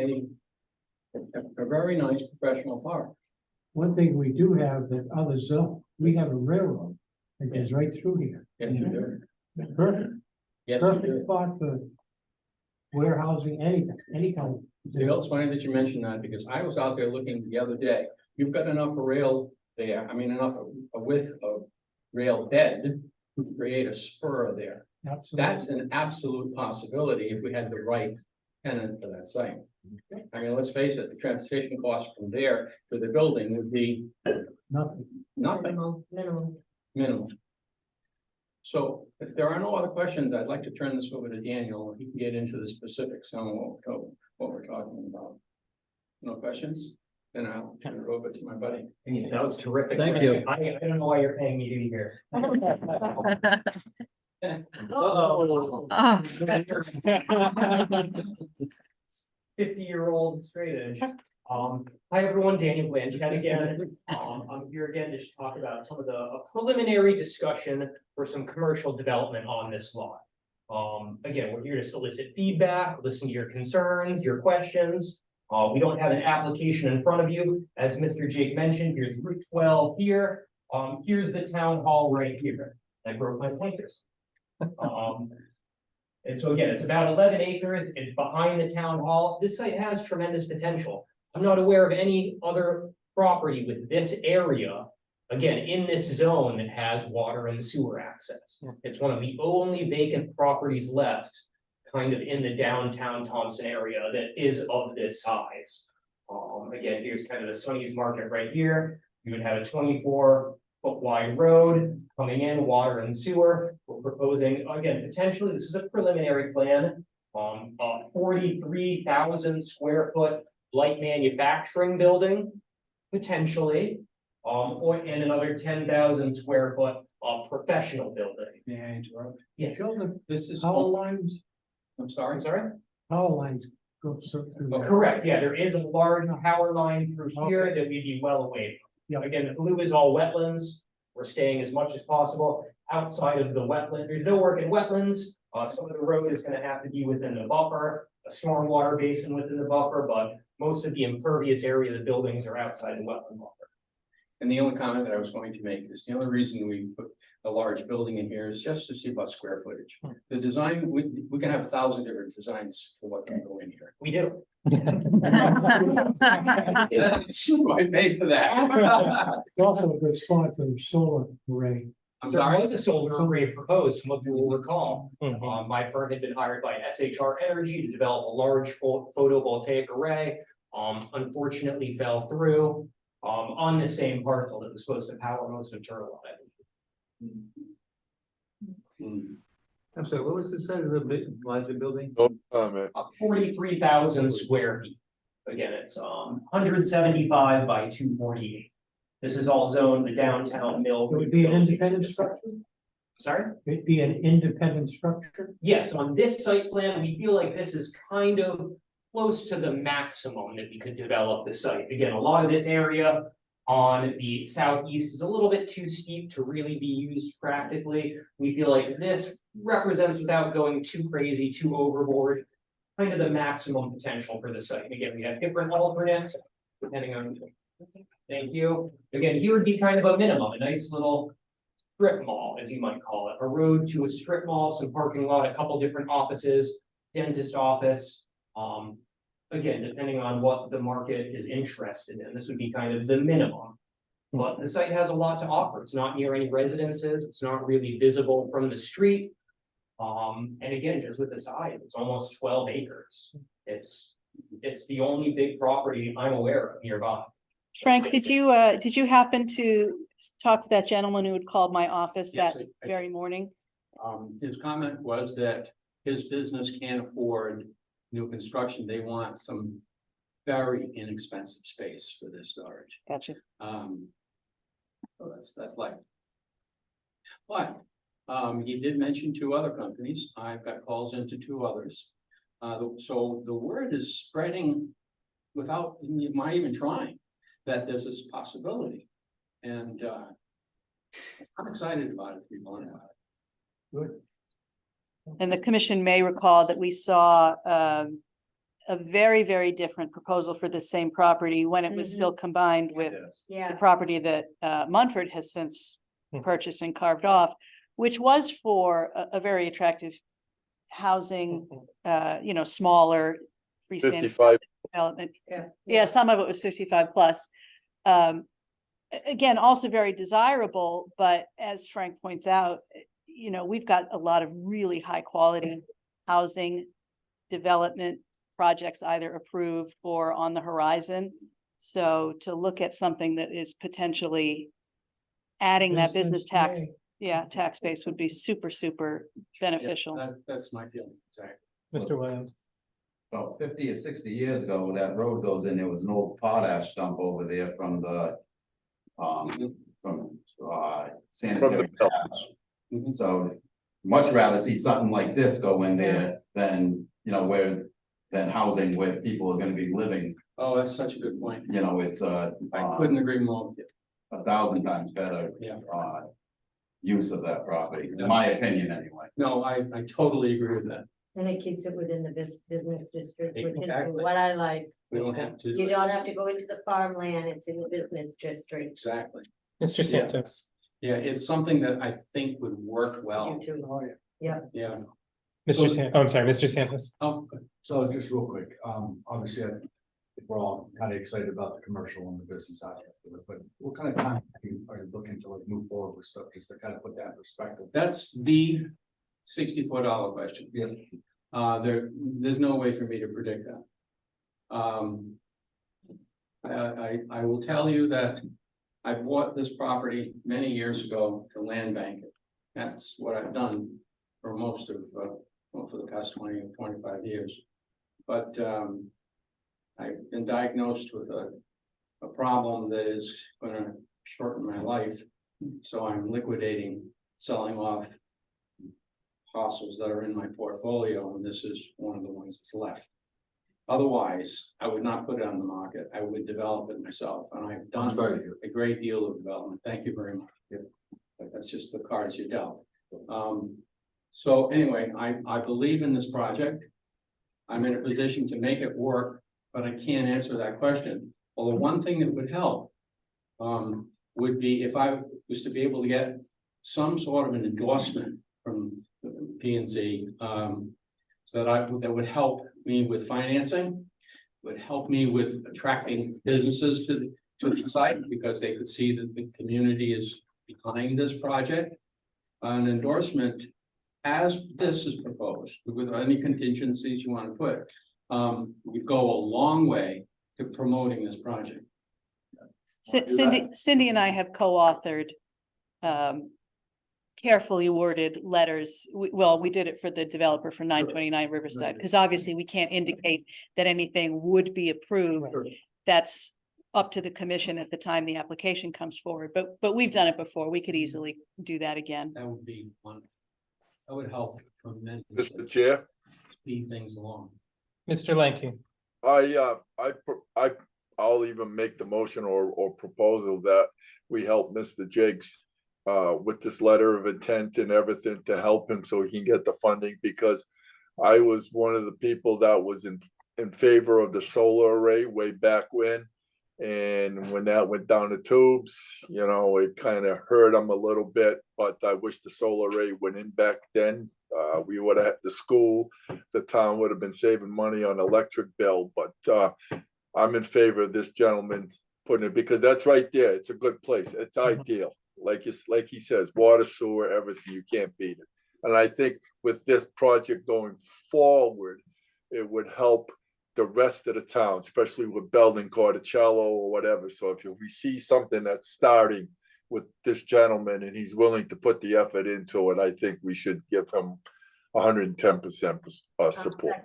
a very nice professional park. One thing we do have that others don't, we have a railroad that goes right through here. Yes, you do. It's perfect. Yes, you Perfect do. spot for warehousing, anything, any kind of. It's funny that you mentioned that because I was out there looking the other day. You've got enough rail there, enough a width of rail bed to create a spur there. Absolutely. That's an absolute possibility if we had the right tenant for that site. Let's face it, the transportation cost from there to the building would be Nothing. minimal. So if there are no other questions, I'd like to turn this over to Daniel. He can get into the specifics on what we're talking about. No questions? Then I'll turn it over to my buddy. That was terrific. Thank you. I don't know why you're paying me to be here. Oh. 50-year-old straight edge. Hi, everyone, Daniel Blanchett again. I'm here again to talk about some of the preliminary discussion for some commercial development on this lot. Again, we're here to solicit feedback, listen to your concerns, your questions. We don't have an application in front of you. As Mr. Jake mentioned, here's Route 12 here. Here's the town hall right here. I broke my pointers. And so again, it's about 11 acres, it's behind the town hall, this site has tremendous potential. I'm not aware of any other property with this area, again, in this zone that has water and sewer access. It's one of the only vacant properties left, kind of in the downtown Thompson area that is of this size. Again, here's kind of the Sunny's Market right here, you would have a 24-foot wide road coming in, water and sewer. We're proposing, again, potentially, this is a preliminary plan, a 43,000 square foot light manufacturing building, potentially, and another 10,000 square foot professional building. May I interrupt? Yeah. Sheldon, this is. Power lines, I'm sorry. I'm sorry? power lines go through there. Correct, yeah, there is a large power line through here that we'd be well away from. Yeah. Again, the blue is all wetlands, we're staying as much as possible outside of the wetland, there's no work in wetlands. Some of the road is gonna have to be within the buffer, a stormwater basin within the buffer, but most of the impervious area of the buildings are outside the wetland buffer. And the only comment that I was going to make is the only reason we put a large building in here is just to see about square footage. The design, we can have 1,000 different designs for what can go in here. We do. I paid for that. It's also a good spot for the solar array. I'm There sorry. was a solar array proposed, some of you will recall. Mhm. My firm had been hired by SHR Energy to develop a large photovoltaic array. Unfortunately fell through, on the same parcel that was supposed to power most of Turtle Island. I'm sorry, what was the size of the larger building? No comment. 43,000 square feet. Again, it's 175 by 248. This is all zoned the downtown mill. It would be an independent structure? Sorry? It'd be an independent structure? Yes, on this site plan, we feel like this is kind of close to the maximum that we could develop the site. Again, a lot of this area on the southeast is a little bit too steep to really be used practically. We feel like this represents, without going too crazy, too overboard, kind of the maximum potential for the site. And again, we have different alternates depending on. Thank you. Again, here would be kind of a minimum, a nice little strip mall, as you might call it, a road to a strip mall, some parking lot, a couple different offices, dentist office. Again, depending on what the market is interested in, this would be kind of the minimum. But the site has a lot to offer. It's not near any residences. It's not really visible from the street. And again, just with the size, it's almost 12 acres. It's the only big property I'm aware of nearby. Frank, did you happen to talk to that gentleman who had called my office Yes, that I- very morning? His comment was that his business can't afford new construction. They want some very inexpensive space for their storage. Gotcha. So that's like. But, he did mention 2 other companies. I've got calls into 2 others. So the word is spreading without my even trying, that this is a possibility. And, I'm excited about it, to be blunt about it. Good. And the commission may recall that we saw a very, very different proposal for the same property when it was still combined with the Yes. property that Munford has since purchased and carved off, which was for a very attractive housing, smaller freestanding 55. development. Yeah. Yeah, some of it was 55 plus. Again, also very desirable, but as Frank points out, we've got a lot of really high quality housing development projects either approved or on the horizon. So to look at something that is potentially adding that business tax, tax base would be super, super beneficial. That's my feeling, exactly. Mr. Williams. About 50 or 60 years ago, when that road goes in, there was an old potash dump over there from the. Sanitary. Mhm. So much rather see something like this go in there than, than housing where people are gonna be living, Oh, that's such a good point. it's I couldn't agree more with you. 1,000 times better. Yeah. Use of that property, in my opinion, anyway. No, I totally agree with that. And it keeps it within the business district, which is Exactly. what I like. We don't have to. You don't have to go into the farmland, it's in the business district. Exactly. Mr. Santos. Yeah, it's something that I think would work well. You too. Yeah. I'm sorry, Mr. Santos. So just real quick, obviously, I think we're all kind of excited about the commercial and the business aspect of it, but what kind of time are you looking to like move forward with stuff, just to kind of put that in perspective? That's the $64 question. Yeah. There's no way for me to predict that. I will tell you that I bought this property many years ago to land bank it. That's what I've done for most of, for the past 20 or 25 years. But I've been diagnosed with a problem that is gonna shorten my life. So I'm liquidating, selling off parcels that are in my portfolio, and this is one of the ones that's left. Otherwise, I would not put it on the market. I would develop it myself, and I've done a great deal of development. Thank you very much. But that's just the cards you dealt. So anyway, I believe in this project. I'm in a position to make it work, but I can't answer that question. Well, the one thing that would help would be if I was to be able to get some sort of an endorsement from PZC, so that would help me with financing, would help me with attracting businesses to the site, because they could see that the community is behind this project. An endorsement, as this is proposed, with any contingencies you want to put, would go a long way to promoting this project. Cindy and I have co-authored carefully worded letters. We did it for the developer for 929 Riverside, because obviously we can't indicate that anything would be approved. That's up to the commission at the time the application comes forward, but we've done it before. We could easily do that again. That would be wonderful. That would help tremendously. Mr. Chair, Speed things along. Mr. Lanky. I'll even make the motion or proposal that we help Mr. Jakes with this letter of intent and everything to help him so he can get the funding, because I was one of the people that was in favor of the solar array way back when. And when that went down the tubes, you know, it kind of hurt him a little bit, but I wish the solar array went in back then. We would have had the school, the town would have been saving money on electric bill, but I'm in favor of this gentleman putting it, because that's right there. It's a good place. It's ideal. Like he says, water, sewer, everything, you can't beat it. And I think with this project going forward, it would help the rest of the town, especially with Belden, Corticello or whatever. So if we see something that's starting with this gentleman and he's willing to put the effort into it, I think we should give him 110% support.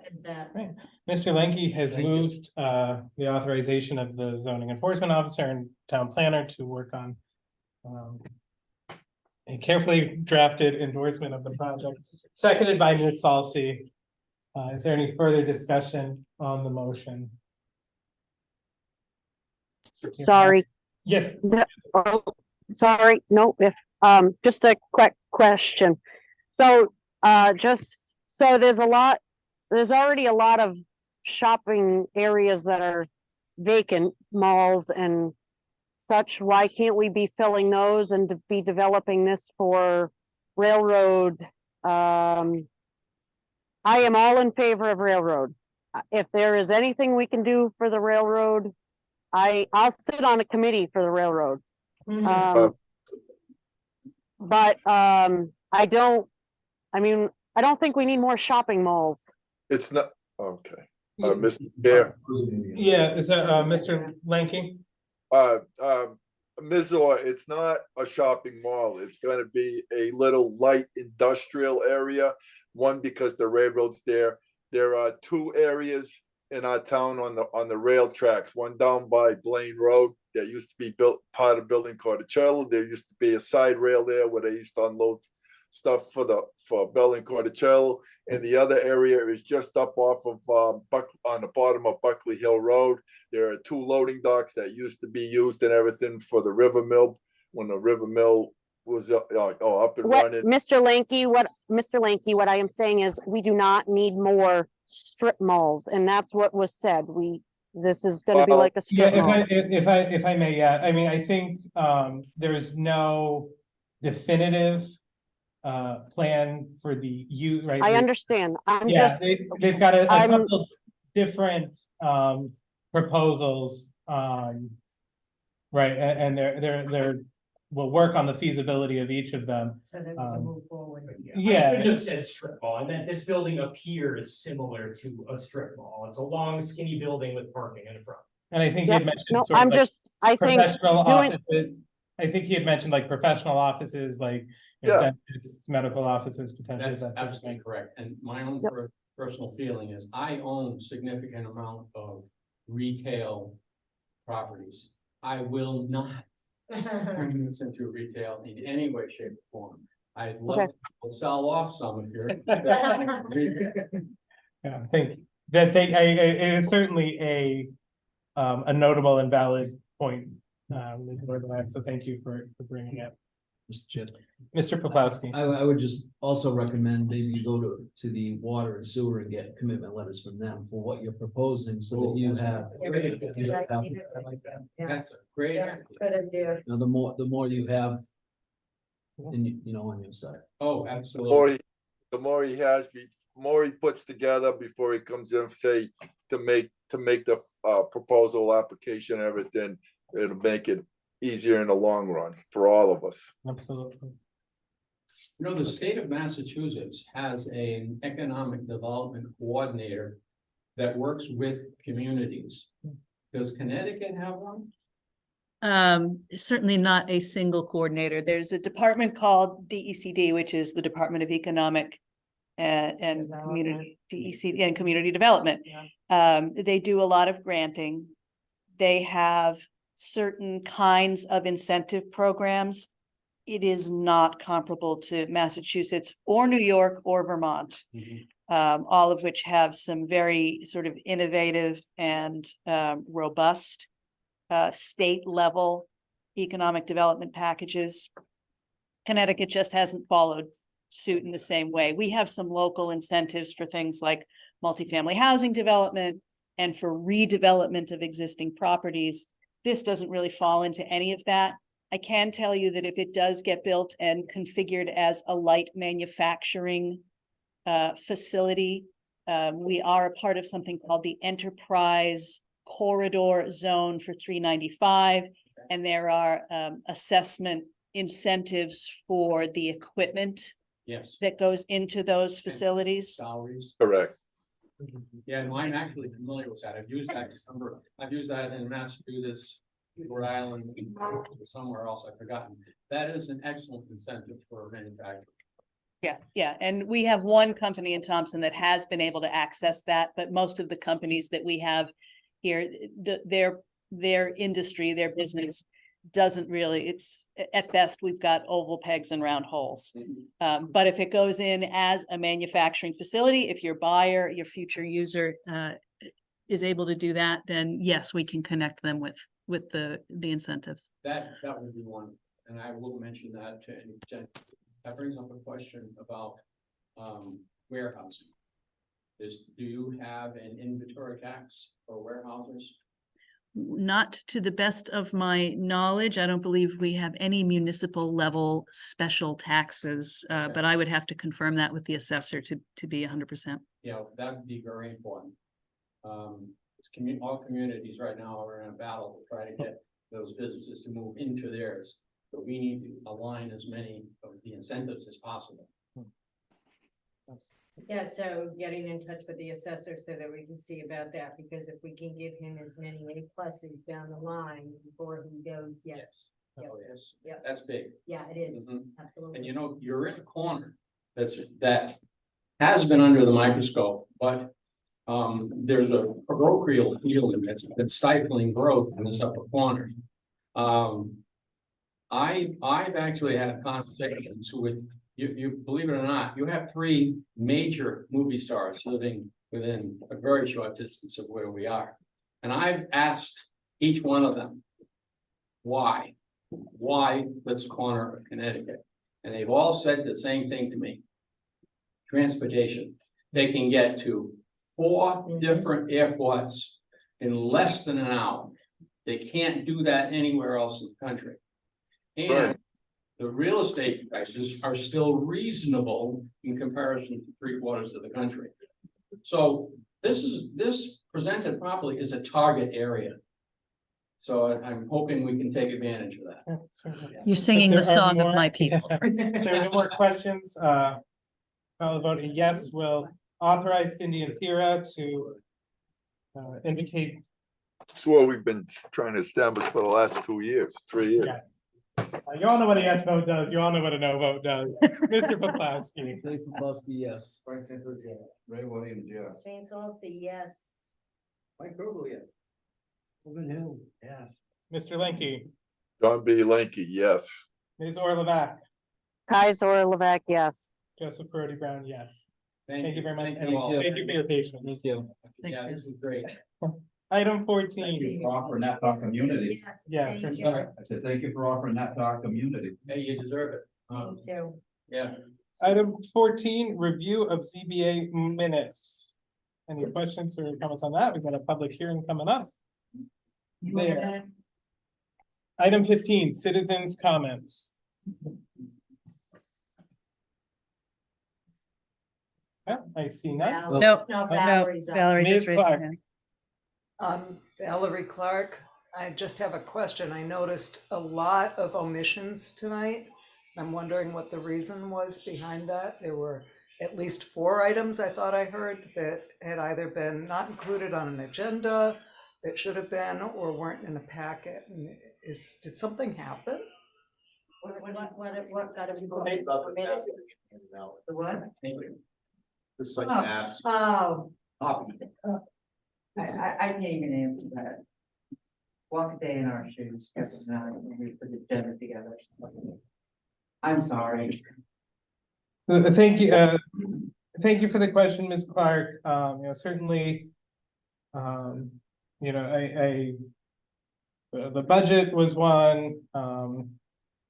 Mr. Lanky has moved the authorization of the zoning enforcement officer and town planner to work on a carefully drafted endorsement of the project, seconded by Ms. Salsi. Is there any further discussion on the motion? Sorry. Yes. Oh, sorry, no, just a quick question. So, just, so there's already a lot of shopping areas that are vacant, malls and such. Why can't we be filling those and to be developing this for railroad? I am all in favor of railroad. If there is anything we can do for the railroad, I'll sit on a committee for the railroad. But I don't think we need more shopping malls. It's not, okay. Mr. Chair. Yeah, is that Mr. Lanky? Ms. Orr, it's not a shopping mall. It's gonna be a little light industrial area. One, because the railroad's there. There are two areas in our town on the rail tracks. One down by Blaine Road that used to be built part of building Corticello. There used to be a side rail there where they used to unload stuff for building Corticello. And the other area is just up off of on the bottom of Buckley Hill Road. There are two loading docks that used to be used and everything for the river mill when the river mill was up and running. Mr. Lanky, what I am saying is we do not need more strip malls, and that's what was said. This is gonna be like a strip mall. If I may, yeah, I mean, I think there's no definitive plan for the youth, right? I understand. I'm Yeah, just, they've got a I'm- couple different, proposals, right, and they're, we'll work on the feasibility of each of them. So that we can move forward. I Yeah. shouldn't have said strip mall, and that this building appears similar to a strip mall. It's a long skinny building with parking in front. And I think he Yep, had mentioned no, sort of I'm like just, I think professional doing, offices. I think he had mentioned like professional offices, like, you know, Yeah. dentists, medical offices, potentially. That's that type of absolutely thing. correct, and my own Yep. personal feeling is I own significant amount of retail properties. I will not turn this into retail in any way, shape, or form. I'd love to sell off some if you're. Yeah, I think that it is certainly a notable and valid point. So thank you for bringing it. Mr. Chair. Mr. Poplawski. I would just also recommend maybe you go to the water and sewer and get commitment letters from them for what you're proposing, so that you have. That's a great. Yeah, good idea. You know, the more you have. And you know, on your side. Oh, The absolutely. more he has, more he puts together before he comes in, say, to make the proposal application, everything, it'll make it easier in the long run for all of us. Absolutely. You know, the state of Massachusetts has an economic development coordinator that works with communities. Does Connecticut have one? Certainly not a single coordinator. There's a department called DECD, which is the Department of Economic and Community, DECD and Community Development. They do a lot of granting. They have certain kinds of incentive programs. It is not comparable to Massachusetts or New York or Vermont. All of which have some very sort of innovative and robust state level economic development packages. Connecticut just hasn't followed suit in the same way. We have some local incentives for things like multifamily housing development and for redevelopment of existing properties. This doesn't really fall into any of that. I can tell you that if it does get built and configured as a light manufacturing facility, we are a part of something called the Enterprise Corridor Zone for 395, and there are assessment incentives for the equipment Yes. that goes into those facilities. Salaries. Correct. Yeah, and I'm actually familiar with that. I've used that in some, I've used that in Massachusetts, Rhode Island, somewhere else, I've forgotten. That is an excellent incentive for a manufacturer. Yeah, and we have one company in Thompson that has been able to access that, but most of the companies that we have here, their industry, their business doesn't really, it's at best, we've got oval pegs and round holes. But if it goes in as a manufacturing facility, if your buyer, your future user is able to do that, then yes, we can connect them with the incentives. That would be one, and I will mention that to any extent. That brings up a question about warehousing. Do you have an inventory tax for warehouses? Not to the best of my knowledge. I don't believe we have any municipal level special taxes, but I would have to confirm that with the assessor to be 100%. Yeah, that would be very important. All communities right now are in a battle to try to get those businesses to move into theirs. But we need to align as many of the incentives as possible. Yeah, so getting in touch with the assessor so that we can see about that, because if we can give him as many A pluses down the line before he goes, yes, Oh, yes. Yeah. That's big. yeah, it is, Mhm. absolutely. And you know, you're in a corner that has been under the microscope, but there's a parochial field that's stifling growth in this upper corner. I've actually had conversations with, you believe it or not, you have 3 major movie stars living within a very short distance of where we are. And I've asked each one of them, why this corner of Connecticut? And they've all said the same thing to me. Transportation. They can get to 4 different airports in less than an hour. They can't do that anywhere else in the country. And Right. the real estate prices are still reasonable in comparison to 3/4 of the country. So this presented properly is a target area. So I'm hoping we can take advantage of that. You're singing If the there are song of more- my people. If there are no more questions, I'll vote a yes, will authorize Cindy and Kira to indicate. It's what we've been trying to establish for the last 2 years, 3 years. Yeah. You all know what a yes vote does, you all know what a no vote does. Mr. Poplawski, Dave Probowski, yes. Frank Santos, yes. Ray Williams, yes. Jane Solacey, yes. Mike Grove, yes. Woven Hill, yes. Mr. Linky, John B. Lanky, yes. Ms. Orlevac, Kaiser Levesque, yes. Joseph Brody Brown, yes. Thank you you very much. Thank and you all. Thank you for your patience. Thank you. Yeah, this is great. Item 14, For offering that to our community. Yes. Yeah, thank for you. sure. I said, thank you for offering that to our community. Hey, you deserve it. Thank you. Yeah. Item 14, review of ZBA minutes. Any questions or comments on that? We've got a public hearing coming up. There. Item 15, citizens' comments. Yeah, I see none. No, No, no, Valerie's up. Valerie Ms. just raised her Clark. hand. Valerie Clark, I just have a question. I noticed a lot of omissions tonight. I'm wondering what the reason was behind that. There were at least 4 items I thought I heard that had either been not included on an agenda that should have been or weren't in a packet. And did something happen? What got him voted for minutes? The what? It's like Oh. that. Oh, Copy. I can't even answer that. Walk a day in our shoes, every night when we put the agenda together. I'm sorry. Thank you, thank you for the question, Ms. Clark. Certainly, the budget was one,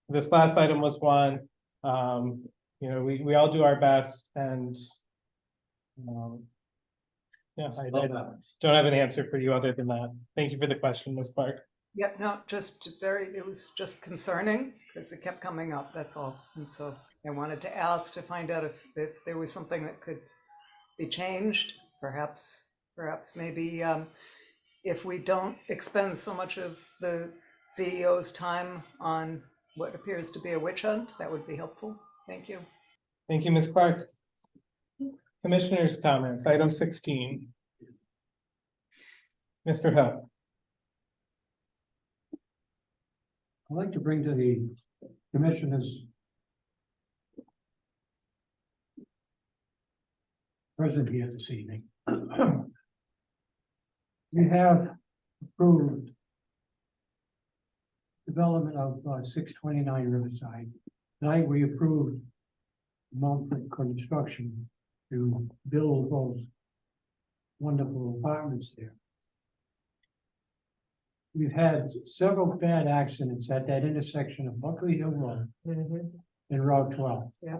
this last item was one. We all do our best and yeah, I don't have an answer for you other than that. Thank you for the question, Ms. Clark. Yeah, no, it was just concerning because it kept coming up, that's all. And so I wanted to ask to find out if there was something that could be changed, perhaps maybe if we don't expend so much of the CEO's time on what appears to be a witch hunt, that would be helpful. Thank you. Thank you, Ms. Clark. Commissioners' comments, item 16. Mr. Hill. I'd like to bring to the commissioners present here this evening. We have approved development of 629 Riverside. Tonight, we approved Mumford Construction to build those wonderful apartments there. We've had several bad accidents at that intersection of Buckley Hill Road and Route 12. Yeah.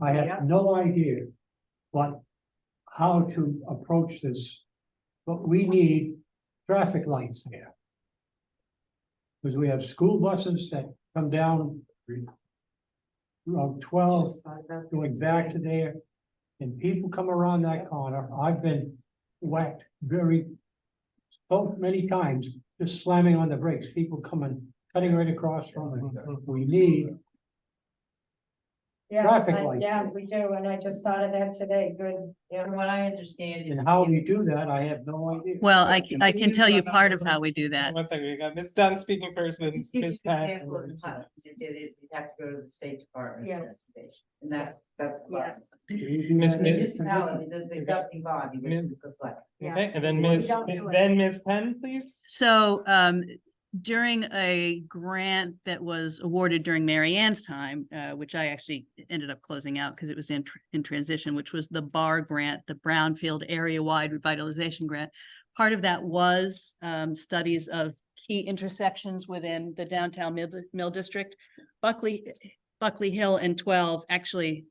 I have no idea how to approach this, but we need traffic lights there. Because we have school buses that come down Route 12, going back to there, and people come around that corner. I've been whacked so many times, just slamming on the brakes, people cutting right across from it. We need traffic lights. Yeah, we do, and I just thought of that today, good. Yeah. From what I understand. And how we do that, I have no idea. Well, I can tell you part of how we do that. One second, we got Ms. Dunn speaking first, then You see, Ms. you Pat. can't look at times, you did it, you have to go to the State Department. for Yes. investigation. And that's. Yes. Miss- Municipality, the governing body, which is the select. Okay, and then We Ms. don't do it. then Ms. Penn, please. So during a grant that was awarded during Mary Ann's time, which I actually ended up closing out because it was in transition, which was the BAR grant, the Brownfield Area Wide Revitalization Grant. Part of that was studies of key intersections within the downtown Mill District. Buckley Hill and 12, actually,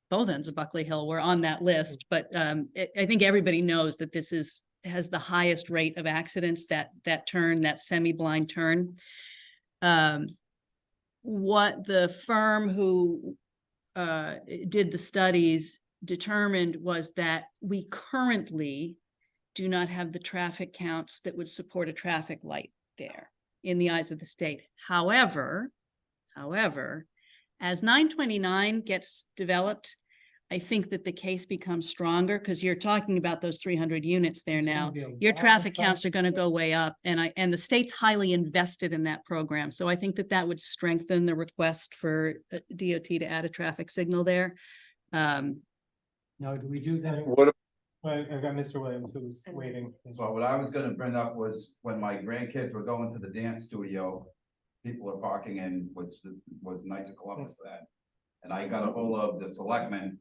both ends of Buckley Hill were on that list, but I think everybody knows that this has the highest rate of accidents, that turn, that semi-blind turn. what the firm who did the studies determined was that we currently do not have the traffic counts that would support a traffic light there in the eyes of the state. However, as 929 gets developed, I think that the case becomes stronger because you're talking about those 300 units there It's gonna now. be a Your lot of traffic counts traffic. are going to go way up, and the state's highly invested in that program. So I think that that would strengthen the request for DOT to add a traffic signal there. Now, do we do that? What, Well, I've got Mr. Williams who's waiting. Well, what I was gonna bring up was when my grandkids were going to the dance studio, people were parking in, which was Knights of Columbus that. And I got a hold of the selectmen.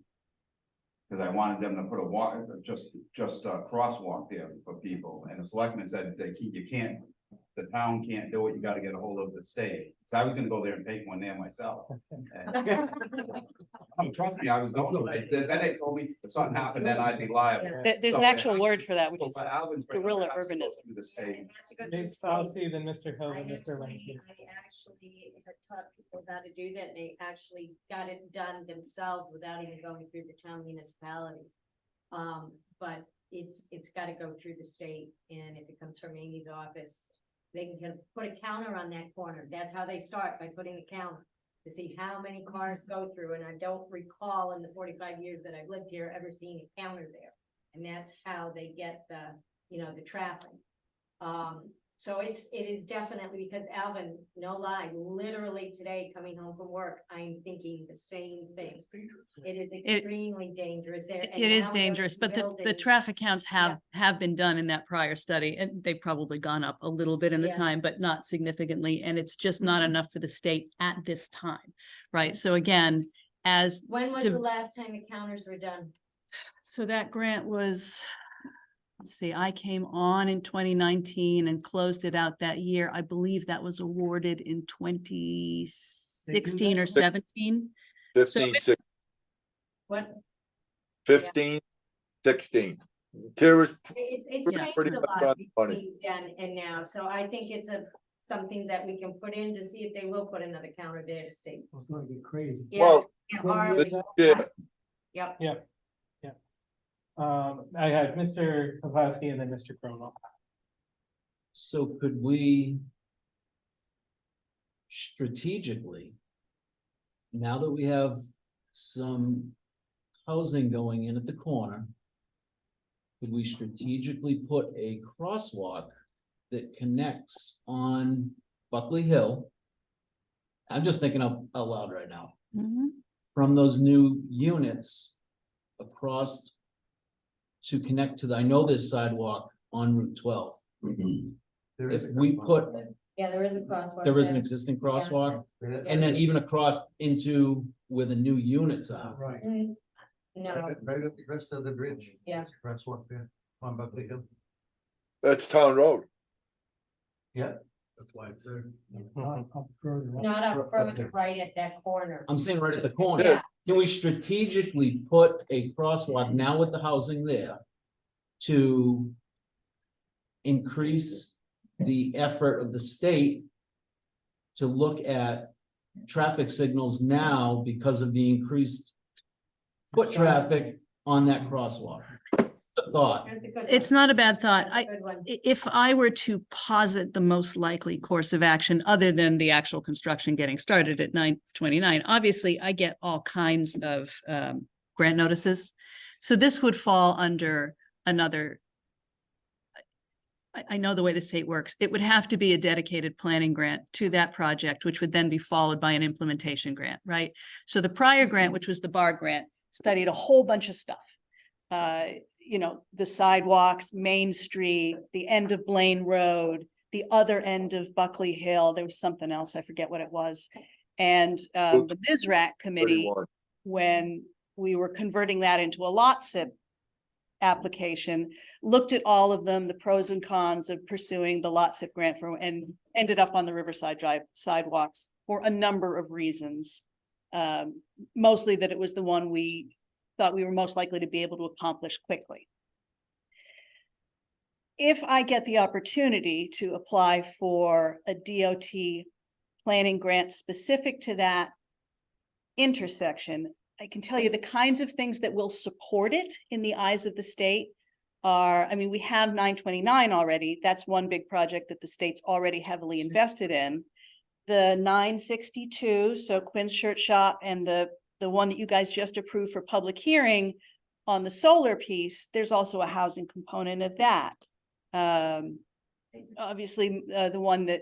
Cause I wanted them to put a walk, just a crosswalk there for people, and the selectmen said you can't, the town can't do it, you gotta get a hold of the state. So I was gonna go there and paint one there myself. And- Oh, trust me, I was going to, then they told me if something happened, then I'd be liable. There's an So- actual word for that, which is But Alvin's bringing guerrilla it, has to go urbanism. through the state. Thanks, I'll see then Mr. Hill I and Mr. actually Lincoln. had taught people how to do that, and they actually got it done themselves without even going through the town municipalities. But it's gotta go through the state, and if it comes from Amy's office, they can put a counter on that corner. That's how they start, by putting a counter to see how many cars go through, and I don't recall in the 45 years that I've lived here ever seeing a counter there. And that's how they get the traffic. So it is definitely, because Alvin, no lie, literally today coming home from work, I'm thinking the same thing. It is extremely dangerous there. and It is now dangerous, those but the buildings- traffic counts have been done in that prior study, and they've probably gone up a little bit in the Yeah. time, but not significantly, and it's just not enough for the state at this time, right? So again, as, When was Div- the last time the counters were done? so that grant was, let's see, I came on in 2019 and closed it out that year. I believe that was awarded in 2016 or 17. 15, it's- What? 15, 16. Tara's It's Yeah. changed pretty a much lot on the money. between then and now, so I think it's something that we can put in to see if they will put another counter there to see. It's gonna be crazy. Yeah, Well, it's hard. yeah, Yep. I had Mr. Kovowski and then Mr. Crowe. So could we strategically, now that we have some housing going in at the corner, could we strategically put a crosswalk that connects on Buckley Hill? I'm just thinking out loud right now. Mhm. From those new units across to connect to the, I know this sidewalk on Route 12. If we put, Yeah, there is a crosswalk. there is an there. existing crosswalk, and then even across into where the new units are. Right. No, Right at the crest of the bridge. Yeah. Crosswalk there on Buckley Hill. that's town road. Yeah. That's why it's there. Up further up. not up front, right at that corner. I'm saying right at the corner. Yeah, Can we strategically put a crosswalk now with the housing there to increase the effort of the state to look at traffic signals now because of the increased foot traffic on that crosswalk? The thought. That's a good one. It's not a bad thought. That's a good one. If I were to posit the most likely course of action, other than the actual construction getting started at 929, obviously I get all kinds of grant notices. So this would fall under another. I know the way the state works. It would have to be a dedicated planning grant to that project, which would then be followed by an implementation grant, right? So the prior grant, which was the bar grant, studied a whole bunch of stuff. The sidewalks, Main Street, the end of Blaine Road, the other end of Buckley Hill. There was something else, I forget what it was. And the MISRAC committee, 31. when we were converting that into a lot SIP application, looked at all of them, the pros and cons of pursuing the lot SIP grant and ended up on the Riverside Drive sidewalks for a number of reasons. Mostly that it was the one we thought we were most likely to be able to accomplish quickly. If I get the opportunity to apply for a DOT planning grant specific to that intersection, I can tell you the kinds of things that will support it in the eyes of the state are, I mean, we have 929 already. That's one big project that the state's already heavily invested in. The 962, so Quinn's Shirt Shop, and the one that you guys just approved for public hearing on the solar piece, there's also a housing component of that. Obviously, the one that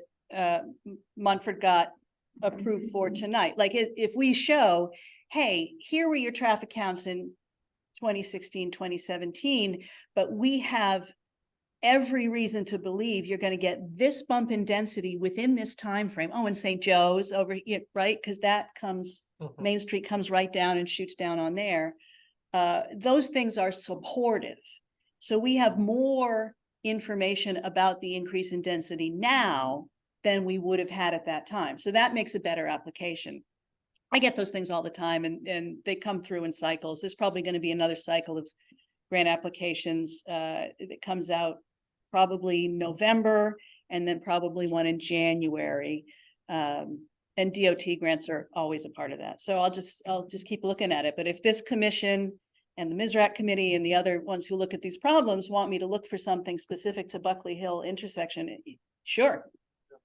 Munford got approved for tonight. Like if we show, hey, here were your traffic counts in 2016, 2017, but we have every reason to believe you're going to get this bump in density within this time frame. Oh, and St. Joe's over here, right? Because that comes, Main Street comes right down and shoots down on there. Those things are supportive. So we have more information about the increase in density now than we would have had at that time. So that makes a better application. I get those things all the time, and they come through in cycles. There's probably going to be another cycle of grant applications that comes out probably November, and then probably one in January. And DOT grants are always a part of that. So I'll just keep looking at it. But if this commission and the MISRAC committee and the other ones who look at these problems want me to look for something specific to Buckley Hill intersection, sure.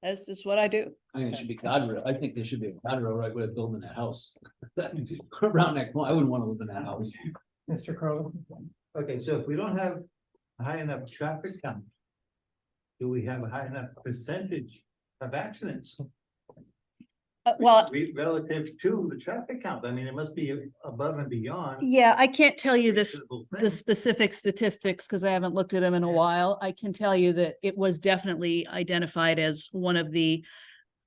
That's just what I do. I think it should be guardrail. I think there should be a guardrail right where they're building that house. Around that corner. I wouldn't want to live in that house. Mr. Crowe? Okay, so if we don't have a high enough traffic count, do we have a high enough percentage of accidents? Well, Relative to the traffic count, I mean, it must be above and beyond. yeah, I can't tell you this, reasonable the thing. specific statistics because I haven't looked at them in a while. I can tell you that it was definitely identified as one of the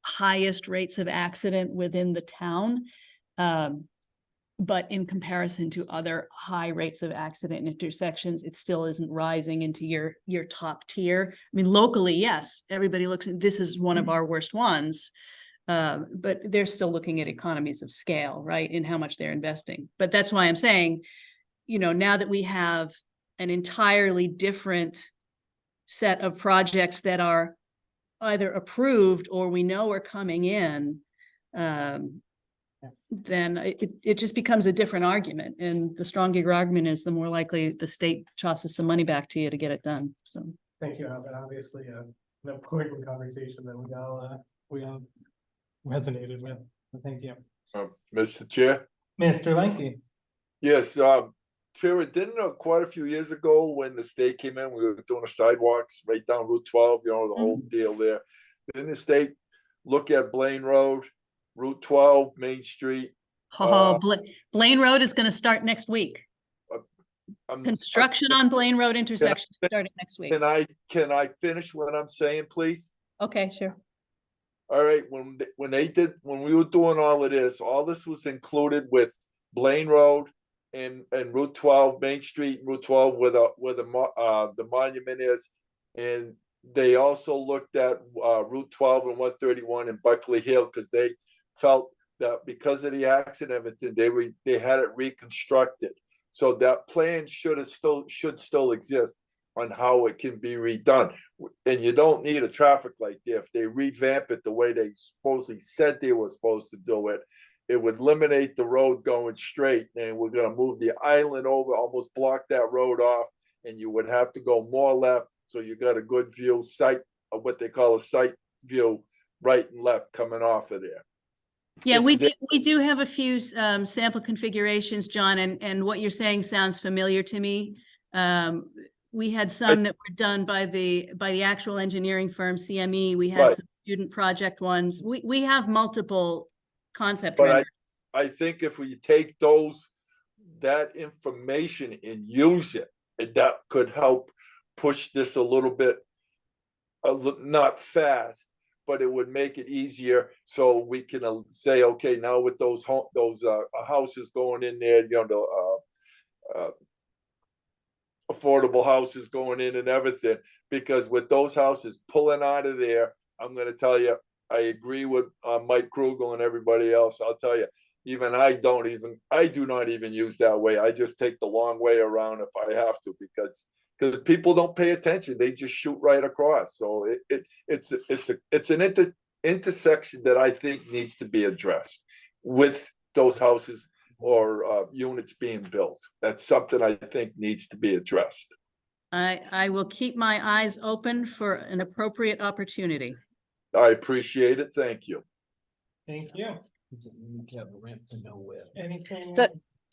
highest rates of accident within the town. But in comparison to other high rates of accident intersections, it still isn't rising into your top tier. I mean, locally, yes, everybody looks at this is one of our worst ones. But they're still looking at economies of scale, right? In how much they're investing. But that's why I'm saying, you know, now that we have an entirely different set of projects that are either approved or we know are coming in, then it just becomes a different argument. And the stronger your argument is, the more likely the state tosses some money back to you to get it done. So. Thank you, Albert. Obviously, an important conversation that we all resonated with. So thank you. Mr. Chair? Mr. Lenke? Yes, Sarah, didn't quite a few years ago when the state came in, we were doing the sidewalks right down Route 12, you know, the whole deal there. Didn't the state look at Blaine Road, Route 12, Main Street? Blaine Road is going to start next week. Construction on Blaine Road intersection starting next week. Can I finish what I'm saying, please? Okay, sure. All right, when we were doing all this was included with Blaine Road and Route 12, Main Street, Route 12, where the monument is. And they also looked at Route 12 and 131 in Buckley Hill because they felt that because of the accident, everything, they had it reconstructed. So that plan should still exist on how it can be redone. And you don't need a traffic light there. If they revamp it the way they supposedly said they were supposed to do it, it would eliminate the road going straight, and we're gonna move the island over, almost block that road off, and you would have to go more left, so you got a good view sight of what they call a sight view, right and left coming off of there. Yeah, we do have a few sample configurations, John, and what you're saying sounds familiar to me. We had some that were done by the actual engineering firm CME. We had some student project ones. We have multiple concept. But I think if we take that information and use it, and that could help push this a little bit, not fast, but it would make it easier so we can say, okay, now with those houses going in there, you know, the affordable houses going in and everything, because with those houses pulling out of there, I'm going to tell you, I agree with Mike Krugel and everybody else. I'll tell you, even I do not even use that way. I just take the long way around if I have to, because people don't pay attention. They just shoot right across. So it's an intersection that I think needs to be addressed with those houses or units being built. That's something I think needs to be addressed. I will keep my eyes open for an appropriate opportunity. I appreciate it. Thank you. Thank you. Have a ramp to nowhere. Anything?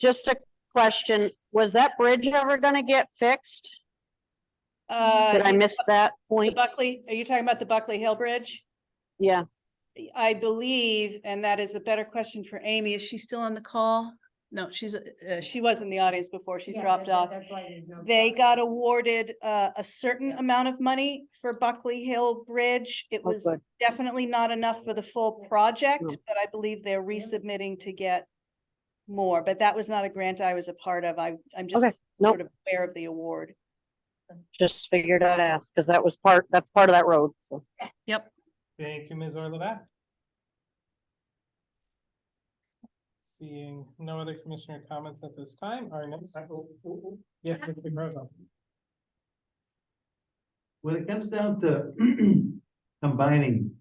Just a question, was that bridge ever gonna get fixed? Did I miss that The point? Buckley, are you talking about the Buckley Hill Bridge? Yeah, I believe, and that is a better question for Amy. Is she still on the call? No, she was in the audience before. She's dropped off. That's why there's no. They got awarded a certain amount of money for Buckley Hill Bridge. It Oh, was good. definitely not enough for the full project, No. but I believe they're resubmitting to get more, but that was not a grant I was a part of. I'm Okay, just nope. sort of aware of the award. just figured I'd ask, because that's part of that road, so. Yep. Thank you, Ms. Orlovat. Seeing no other commissioner comments at this time, our next. Yes, Mr. Grosvenor. When it comes down to combining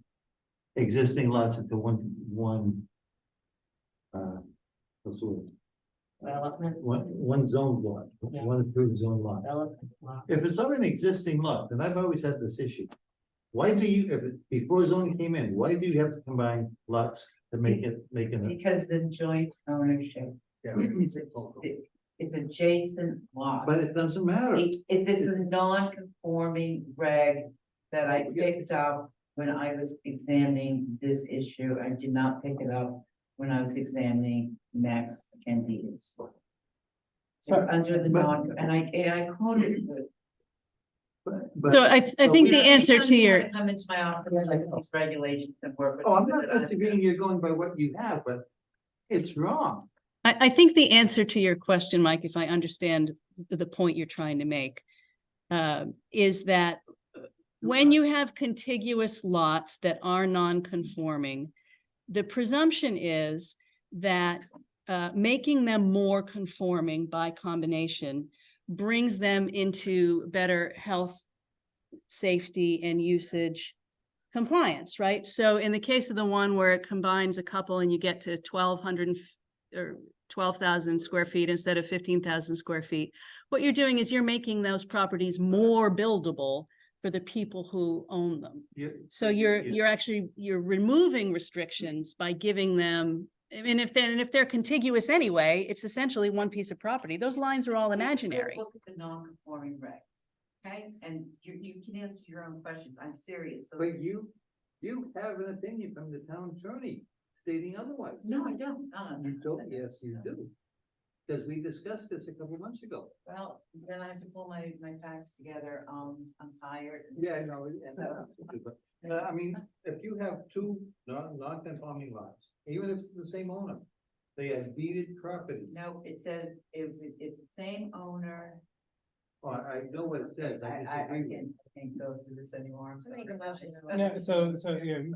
existing lots into one. What's the word? One zone lot, one approved zone lot. If it's already an existing lot, then I've always had this issue. Why do you, before zoning came in, why do you have to combine lots to make it? Because it's a joint ownership. Yeah. It's adjacent lot. But it doesn't matter. This is a non-conforming reg that I picked up when I was examining this issue. I did not pick it up when I was examining Max Candida's. So under the and I quoted it. But So I think the answer to your, Come into my office, like these regulations and work with. oh, I'm not disagreeing you're going by what you have, but it's wrong. I think the answer to your question, Mike, if I understand the point you're trying to make, is that when you have contiguous lots that are non-conforming, the presumption is that making them more conforming by combination brings them into better health, safety, and usage compliance, right? So in the case of the one where it combines a couple and you get to 1,200 or 12,000 square feet instead of 15,000 square feet, what you're doing is you're making those properties more buildable for the people who own them. So you're actually removing restrictions by giving them, and if they're contiguous anyway, it's essentially one piece of property. Those lines are all imaginary. Look at the non-conforming reg. Okay, and you can answer your own questions. I'm serious. So But you have an opinion from the town attorney stating otherwise. no, I don't. You don't, yes, you do. Because we discussed this a couple months ago. Well, then I have to pull my facts together. I'm tired. Yeah, no, but I mean, if you have two non-conforming lots, even if it's the same owner, they have deeded property. No, it says if it's the same owner, Well, I know what it says. I can't go through this anymore. I'm Make a sorry. motion. No, so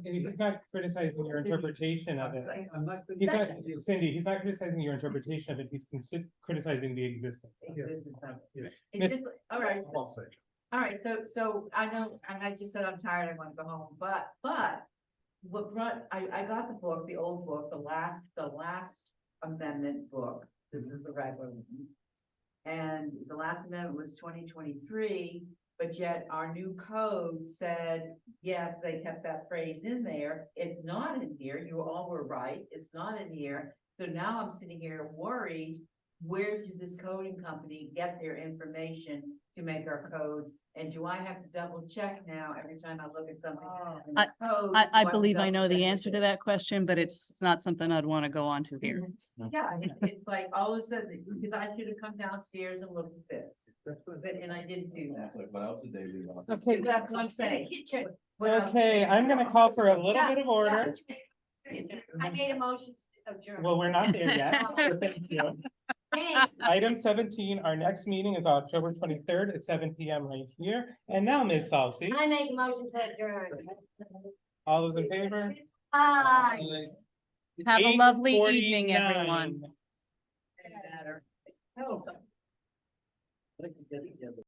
he's not criticizing your interpretation of it. I'm not. He's not, Cindy, he's not criticizing your interpretation of it. He's criticizing the existence. It's just, all right. All right, so I know, and I just said I'm tired, I wanna go home, but what brought, I got the book, the old book, the last amendment book, this is the regular one. And the last amendment was 2023, but yet our new code said, yes, they kept that phrase in there. It's not in here, you all were right, it's not in here. So now I'm sitting here worried, where did this coding company get their information to make our codes? And do I have to double check now every time I look at something? in the code? I Do have to believe I know double the check answer it? to that question, but it's not something I'd want to go on to here. Yeah, it's like all of a sudden, because I should have come downstairs and looked at this, and I didn't do that. What else did they do? Okay, That's what I'm saying. okay, I'm gonna call for a little bit of order. I made a motion to adjourn. Well, we're not there yet. so thank you. Thanks. Item 17, our next meeting is October 23rd at 7 PM right here. And now, Ms. Salsi, I make a motion to adjourn. all those in favor? Aye. Have a lovely evening, 8:49. everyone. Matter.